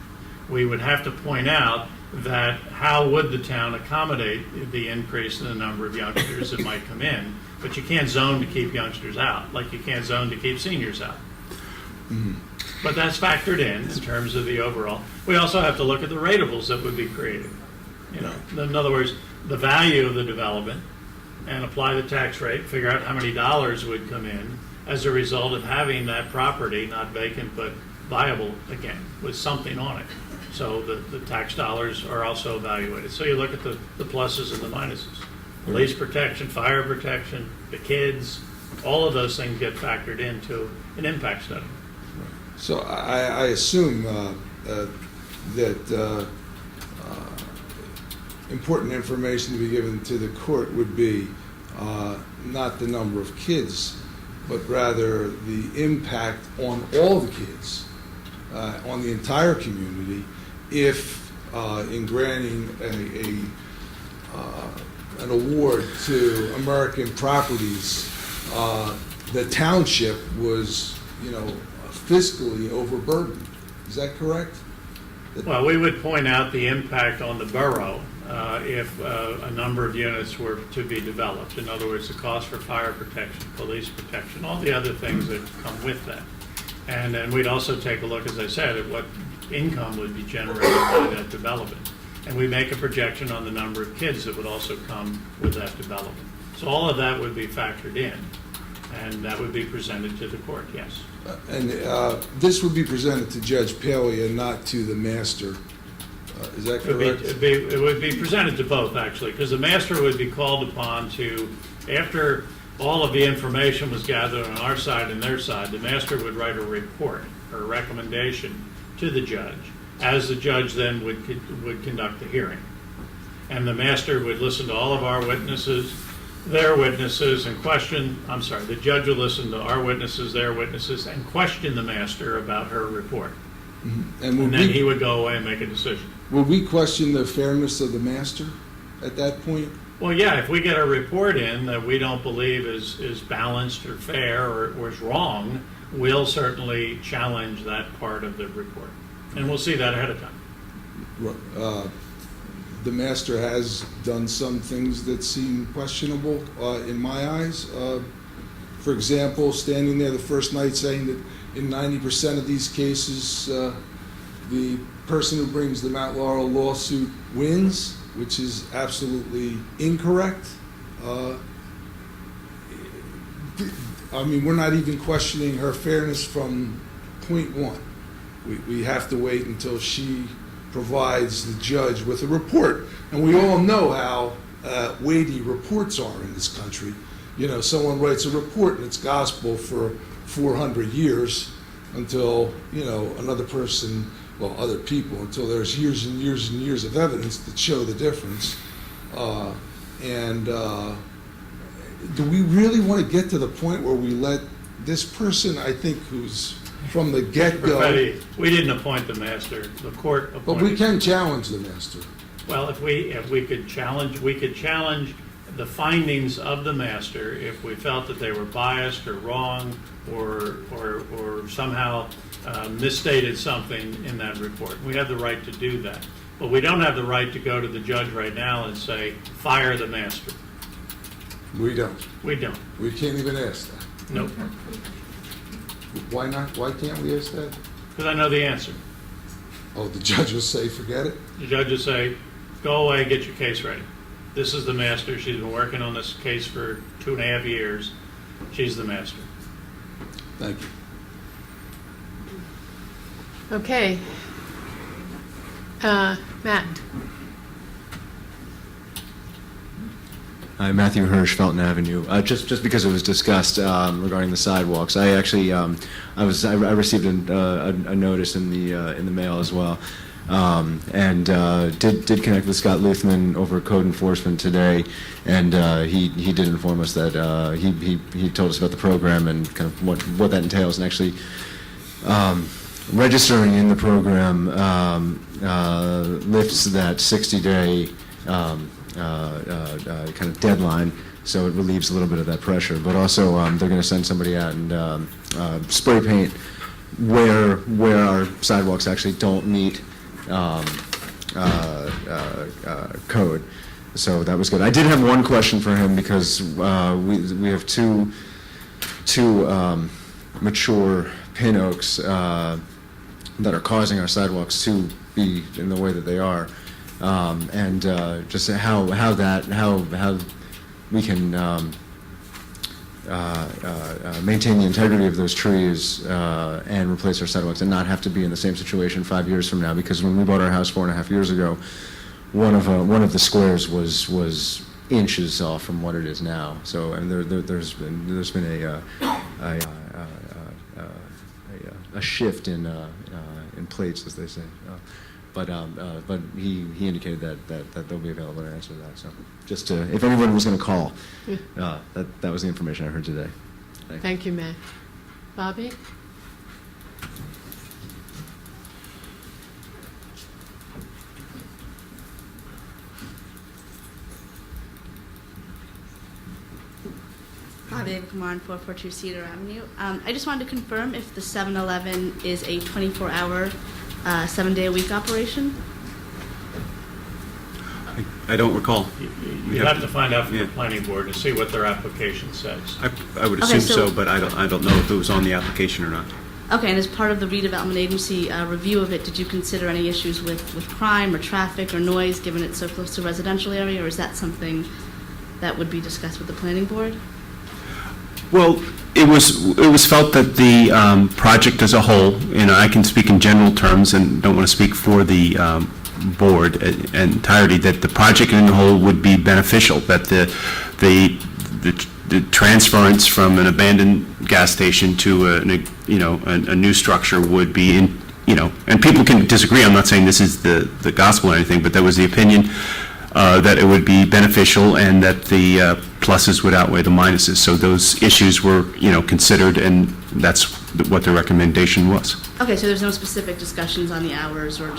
We would have to point out that how would the town accommodate the increase in the number of youngsters that might come in, but you can't zone to keep youngsters out, like you can't zone to keep seniors out. Mm-hmm. But that's factored in terms of the overall. We also have to look at the ratables that would be created. You know, in other words, the value of the development, and apply the tax rate, figure out how many dollars would come in as a result of having that property not vacant but viable again with something on it. So the tax dollars are also evaluated. So you look at the pluses and the minuses. Police protection, fire protection, the kids, all of those things get factored into an impact study. So I assume that important information to be given to the court would be not the number of kids, but rather the impact on all the kids, on the entire community, if in granting an award to American Properties, the township was, you know, fiscally overburdened. Is that correct? Well, we would point out the impact on the borough if a number of units were to be developed. In other words, the cost for fire protection, police protection, all the other things that come with that. And then we'd also take a look, as I said, at what income would be generated by that development. And we make a projection on the number of kids that would also come with that development. So all of that would be factored in, and that would be presented to the court, yes. And this would be presented to Judge Paley and not to the master. Is that correct? It would be presented to both, actually, because the master would be called upon to, after all of the information was gathered on our side and their side, the master would write a report or a recommendation to the judge, as the judge then would conduct the hearing. And the master would listen to all of our witnesses, their witnesses, and the judge would listen to our witnesses, their witnesses, and question the master about her report. Mm-hmm. And then he would go away and make a decision. Will we question the fairness of the master at that point? Well, yeah, if we get a report in that we don't believe is balanced or fair or is wrong, we'll certainly challenge that part of the report. And we'll see that ahead of time. The master has done some things that seem questionable in my eyes. For example, standing there the first night saying that in 90% of these cases, the person who brings the Mount Laurel lawsuit wins, which is absolutely incorrect. I mean, we're not even questioning her fairness from point one. We have to wait until she provides the judge with a report. And we all know how weighty reports are in this country. You know, someone writes a report and it's gospel for 400 years until, you know, another person, well, other people, until there's years and years and years of evidence that show the difference. Do we really want to get to the point where we let this person, I think, who's from the get-go... Perfetti, we didn't appoint the master. The court appointed. But we can challenge the master. Well, if we could challenge the findings of the master if we felt that they were biased or wrong or somehow misstated something in that report. We have the right to do that. But we don't have the right to go to the judge right now and say, fire the master. We don't. We don't. We can't even ask that. Nope. Why not? Why can't we ask that? Because I know the answer. Oh, the judge will say, forget it? The judge will say, go away, get your case ready. This is the master. She's been working on this case for 2.5 years. She's the master. Thank you. Okay. Matt. Hi, Matthew Hirsch, Felton Avenue. Just because it was discussed regarding the sidewalks, I actually I received a notice in the mail as well, and did connect with Scott Luthman over Code Enforcement today, and he did inform us that he told us about the program and kind of what that entails, and actually registering in the program lifts that 60-day. Kind of deadline, so it relieves a little bit of that pressure. But also, they're going to send somebody out and spray paint where our sidewalks actually don't meet code. So that was good. I did have one question for him because we have two mature pin oaks that are causing our sidewalks to be in the way that they are. And just how we can maintain the integrity of those trees and replace our sidewalks and not have to be in the same situation 5 years from now. Because when we bought our house 4.5 years ago, one of the squares was inches off from what it is now. So and there's been a shift in plates, as they say. But he indicated that they'll be available to answer that. So just to, if anyone was going to call, that was the information I heard today. Thank you, Matt. Bobby? Hi, David Kumar, 442 Cedar Avenue. I just wanted to confirm if the 7-Eleven is a 24-hour 7-day-a-week operation? I don't recall. You have to find out from the planning board to see what their application says. I would assume so, but I don't know if it was on the application or not. Okay, and as part of the redevelopment agency review of it, did you consider any issues with crime or traffic or noise, given it's so close to a residential area, or is that something that would be discussed with the planning board? Well, it was felt that the project as a whole, I can speak in general terms and don't want to speak for the board in entirety, that the project in the whole would be beneficial, that the transference from an abandoned gas station to a new structure would be and people can disagree. I'm not saying this is the gospel or anything, but that was the opinion that it would be beneficial and that the pluses would outweigh the minuses. So those issues were, considered, and that's what the recommendation was. Okay, so there's no specific discussions on the hours or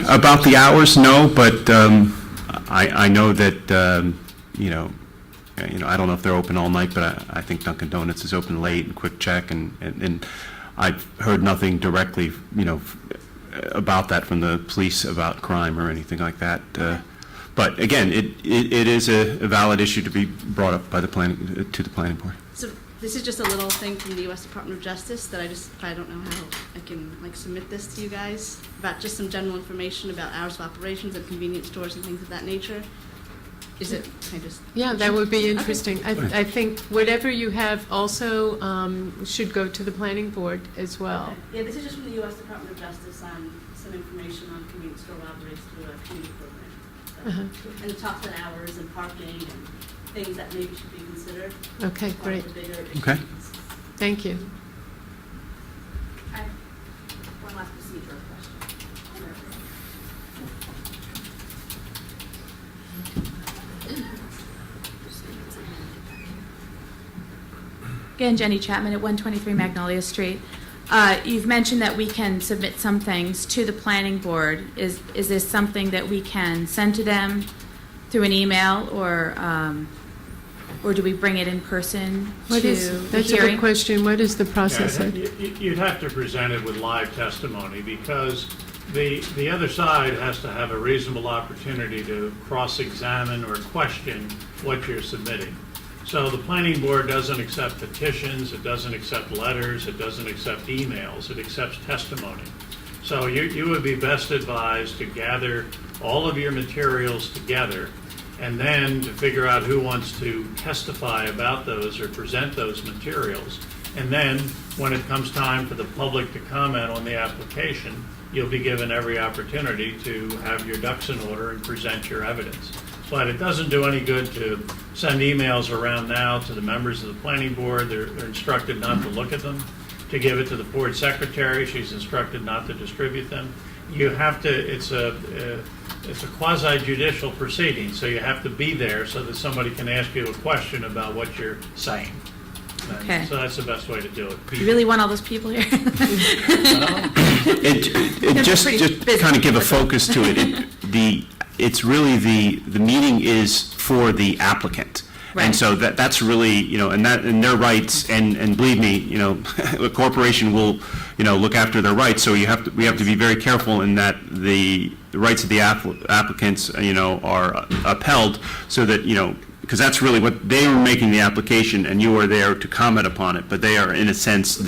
About the hours, no, but I know that, I don't know if they're open all night, but I think Dunkin' Donuts is open late and Quick Check, and I've heard nothing directly, about that from the police about crime or anything like that. But again, it is a valid issue to be brought up by the planning board. So this is just a little thing from the U.S. Department of Justice that I don't know how I can submit this to you guys about just some general information about hours of operations of convenience stores and things of that nature. Is it? Yeah, that would be interesting. Okay. I think whatever you have also should go to the planning board as well. Okay. Yeah, this is just from the U.S. Department of Justice on some information on convenience store operates through a community program. And it talks about hours and parking and things that maybe should be considered. Okay, great. Okay. Thank you. I have one last procedural question. Again, Jenny Chapman at 123 Magnolia Street. You've mentioned that we can submit some things to the planning board. Is this something that we can send to them through an email, or do we bring it in person to the hearing? That's a good question. What is the process? You'd have to present it with live testimony because the other side has to have a reasonable opportunity to cross-examine or question what you're submitting. So the planning board doesn't accept petitions, it doesn't accept letters, it doesn't accept emails, it accepts testimony. So you would be best advised to gather all of your materials together and then to figure out who wants to testify about those or present those materials. And then when it comes time for the public to comment on the application, you'll be given every opportunity to have your ducks in order and present your evidence. But it doesn't do any good to send emails around now to the members of the planning board. They're instructed not to look at them. To give it to the board secretary, she's instructed not to distribute them. You have to, it's a quasi-judicial proceeding, so you have to be there so that somebody can ask you a question about what you're saying. Okay. So that's the best way to do it. You really want all those people here? It just kind of give a focus to it. It's really the meeting is for the applicant. Right. And so that's really, and their rights, and believe me, a corporation will, look after their rights. So we have to be very careful in that the rights of the applicants, are upheld, so that, because that's really what they were making the application, and you are there to comment upon it. But they are, in a sense, in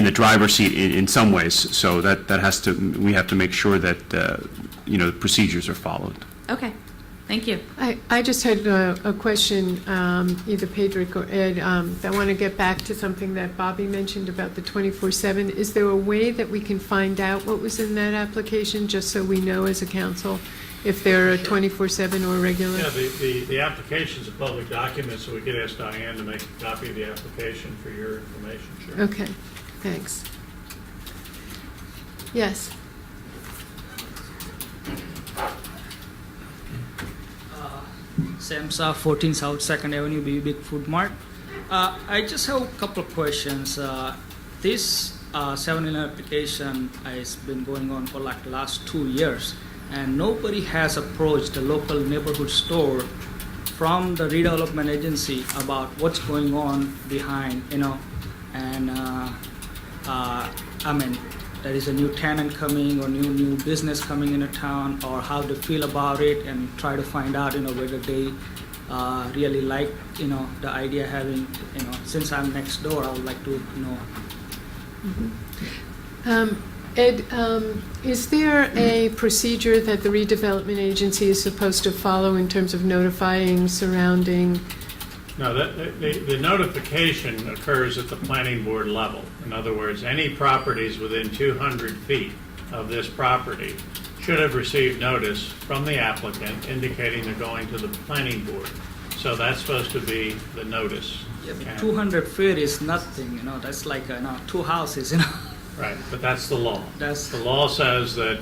the driver's seat in some ways. So we have to make sure that the procedures are followed. Okay. Thank you. I just had a question, either Pedrick or Ed. I want to get back to something that Bobby mentioned about the 24/7. Is there a way that we can find out what was in that application, just so we know as a council if they're a 24/7 or regular? Yeah, the application's a public document, so we could ask Diane to make a copy of the application for your information. Sure. Okay, thanks. Yes. SAMSA 14 South 2nd Avenue, Big Food Mart. I just have a couple of questions. This 7-Eleven application has been going on for like the last 2 years, and nobody has approached the local neighborhood store from the redevelopment agency about what's going on behind, and I mean, there is a new tenant coming or new business coming into town, or how they feel about it, and try to find out, whether they really like, the idea having, since I'm next door, I would like to know. Mm-hmm. Ed, is there a procedure that the redevelopment agency is supposed to follow in terms of notifying surrounding? No, the notification occurs at the planning board level. In other words, any properties within 200 feet of this property should have received notice from the applicant indicating they're going to the planning board. So that's supposed to be the notice. Yeah, but And- 200 feet is nothing, that's like, two houses, Right, but that's the law. That's- The law says that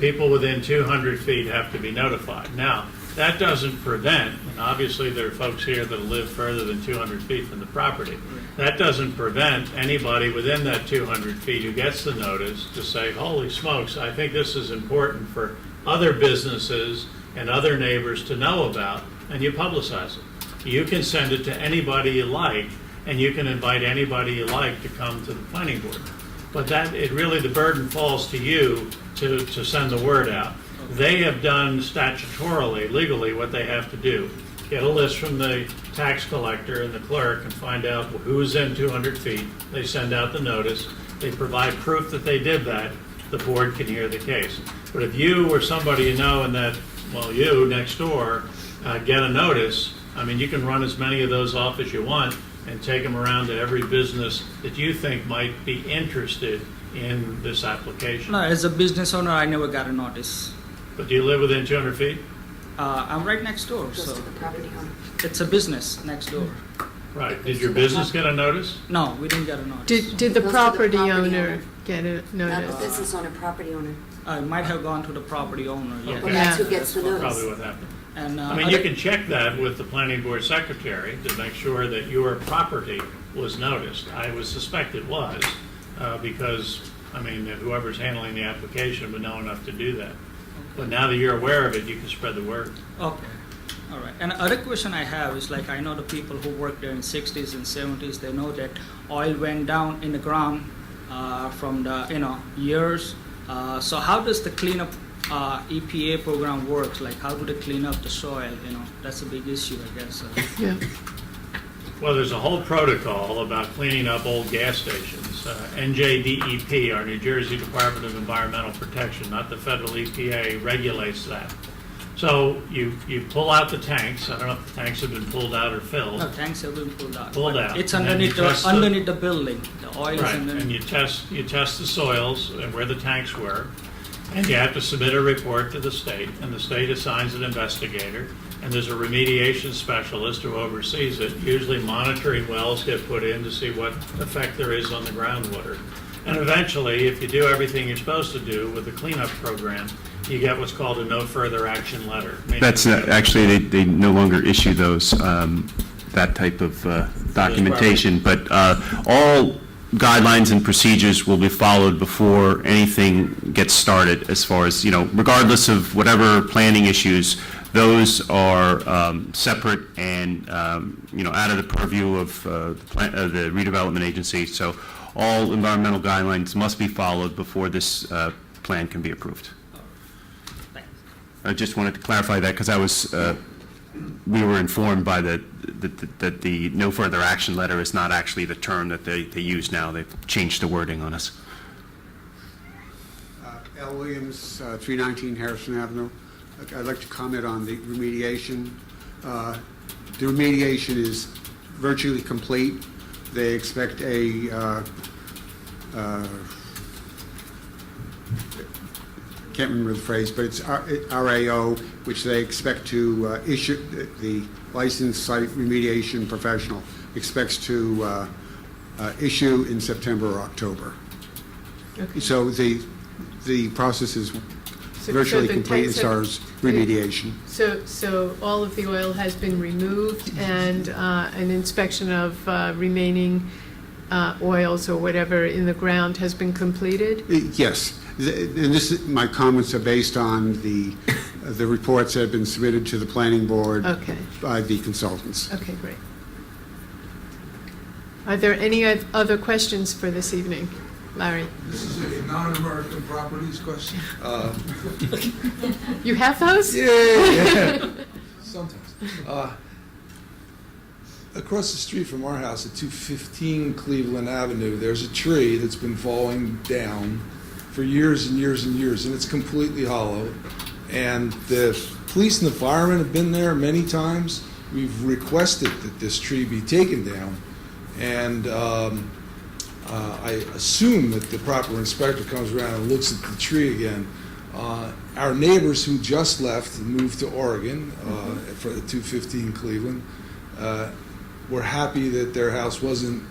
people within 200 feet have to be notified. Now, that doesn't prevent, and obviously there are folks here that live further than 200 feet from the property. That doesn't prevent anybody within that 200 feet who gets the notice to say, holy smokes, I think this is important for other businesses and other neighbors to know about, and you publicize it. You can send it to anybody you like, and you can invite anybody you like to come to the planning board. But the burden falls to you to send the word out. They have done statutorily, legally, what they have to do. Get a list from the tax collector and the clerk and find out who's in 200 feet. They send out the notice. They provide proof that they did that. The board can hear the case. But if you or somebody you know in that, you next door, get a notice, you can run as many of those off as you want and take them around to every business that you think might be interested in this application. No, as a business owner, I never got a notice. But do you live within 200 feet? I'm right next door, Goes so to the property owner. it's a business next door. Right. Did your business get a notice? No, we didn't get a notice. Did the Goes to the property property owner owner. get a Not the notice? business owner, property owner. It might have gone to the property owner, yes. Well, that's who gets the That's notice. probably what happened. And You can check that with the planning board secretary to make sure that your property was noticed. I would suspect it was, because, whoever's handling the application would know enough to do that. But now that you're aware of it, you can spread the word. Okay, all right. And other question I have is I know the people who worked there in 60s and 70s, they know that oil went down in the ground from the, years. So how does the cleanup EPA program work? How do they clean up the soil? That's a big issue, I guess. Yeah. Well, there's a whole protocol about cleaning up old gas stations. NJDEP, our New Jersey Department of Environmental Protection, not the federal EPA, regulates that. So you pull out the tanks. I don't know if the tanks have been pulled out or filled. No, tanks have been pulled out. Pulled But out. It's And then underneath you test the building. The oil is Right, underneath. and you test the soils and where the tanks were, and you have to submit a report to the state, and the state assigns an investigator, and there's a remediation specialist who oversees it. Usually monitoring wells get put in to see what effect there is on the groundwater. And eventually, if you do everything you're supposed to do with the cleanup program, you get what's called a no further action letter. Meaning That's actually, they no longer issue those, that type of documentation, but all guidelines and procedures will be followed before anything gets started as far as, regardless of whatever planning issues, those are separate and, out of the purview of the redevelopment agency. So all environmental guidelines must be followed before this plan can be approved. I just wanted to clarify that because we were informed by that the no further action letter is not actually the term that they use now. They've changed the wording on us. L. Williams, 319 Harrison Avenue. I'd like to comment on the remediation. The remediation is virtually complete. They expect a can't remember the phrase, but it's RAO, which they expect to issue. The licensed site remediation professional expects to issue in September or October. Okay. So the process is So virtually the complete tanks as far have- as remediation. So all of the oil has been removed, and an inspection of remaining oils or whatever in the ground has been completed? Yes, and my comments are based on the reports that have been submitted to the planning board Okay. by the consultants. Okay, great. Are there any other questions for this evening? Larry? This is a non-American properties question. You have those? Yeah. Sometimes. Across the street from our house at 215 Cleveland Avenue, there's a tree that's been falling down for years and years and years, and it's completely hollow. And the police and the firemen have been there many times. We've requested that this tree be taken down, and I assume that the proper inspector comes around and looks at the tree again. Our neighbors who just left and moved to Oregon for the 215 Cleveland were happy that their house wasn't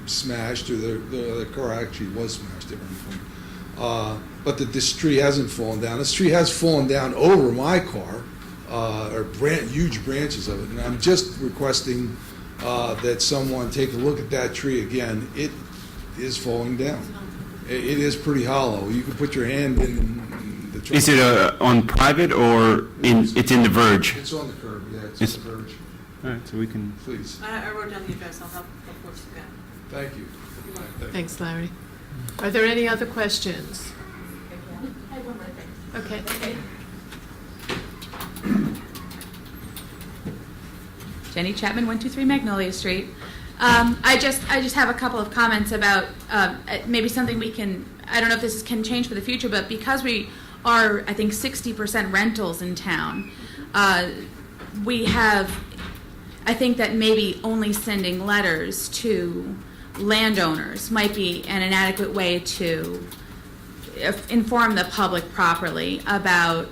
smashed, or their car actually was smashed at one point. But that this tree hasn't fallen down. This tree has fallen down over my car, or huge branches of it. And I'm just requesting that someone take a look at that tree again. It is falling down. It is pretty hollow. You can put your hand in the trunk. Is it on private or it's in the verge? It's on the curb, yeah, it's on the verge. All right, so we can... Please. I wrote down the address, I'll help folks again. Thank you. Thanks, Larry. Are there any other questions? I have one more thing. Okay. Jenny Chapman, 123 Magnolia Street. I just have a couple of comments about maybe something we can, I don't know if this can change for the future, but because we are, I think, 60% rentals in town, we have, I think that maybe only sending letters to landowners might be an inadequate way to inform the public properly about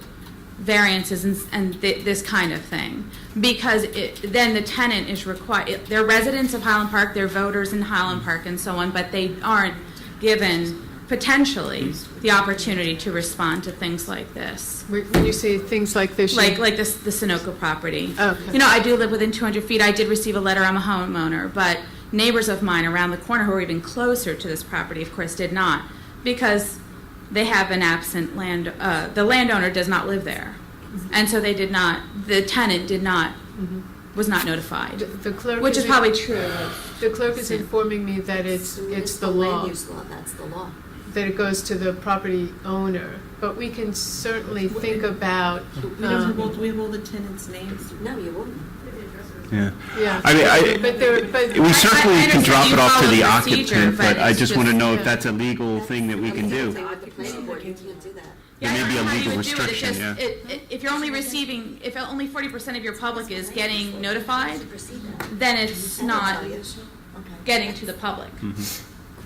variances and this kind of thing, because then the tenant is required, they're residents of Highland Park, they're voters in Highland Park and so on, but they aren't given potentially the opportunity to respond to things like this. When you say things like this, like this, the Sunoco property. Okay. You know, I do live within 200 feet. I did receive a letter. I'm a homeowner, but neighbors of mine around the corner who are even closer to this property, of course, did not, because they have an absent land. The landowner does not live there, and so they did not. The tenant did not. Was not notified. The clerk, which is probably true. The clerk is informing me that it's the law. Land use law, that's the law. That it goes to the property owner, but we can certainly think about. We have all the tenants' names. No, you wouldn't. Yeah. Yeah. I mean, but we certainly can drop it off to the procedure, occupant, but I it's just want to just- know if that's a legal thing that we can do. With the planning board, you can't do that. There may be a I don't know how you legal would do it. It's restriction, just- yeah. If you're only receiving, if only 40% of your public is getting notified, then it's not getting to the public,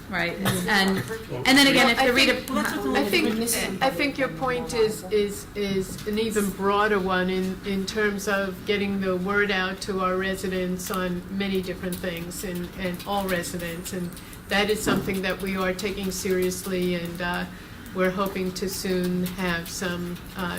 right? And then again, if the I think your point is an even broader one in terms of getting the word out to our residents on many different things and all residents, and that is something that we are taking seriously, and we're hoping to soon have some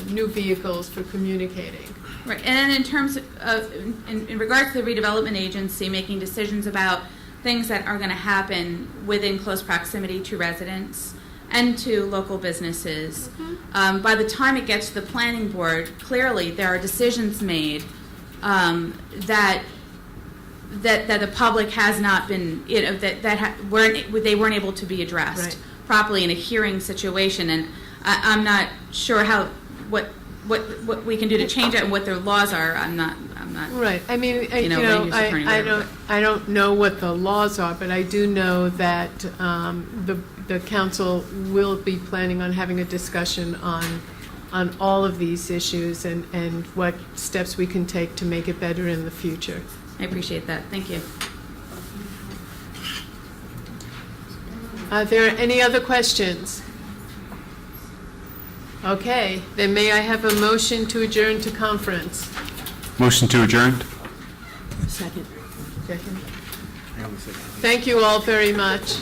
new vehicles for communicating. Right, and then in terms of, in regards to the redevelopment agency making decisions about things that are going to happen within close proximity to residents and to local businesses, by the time it gets to the planning board, clearly there are decisions made that the public has not been, you know, they weren't able to be addressed. Right. Properly in a hearing situation, and I'm not sure what we can do to change it and what their laws are. I'm not. Right. I mean, land use attorney, whatever. I don't know what the laws are, but I do know that the council will be planning on having a discussion on all of these issues and what steps we can take to make it better in the future. I appreciate that. Thank you. Are there any other questions? Okay, then may I have a motion to adjourn to conference? Motion to adjourn? Second. Thank you all very much.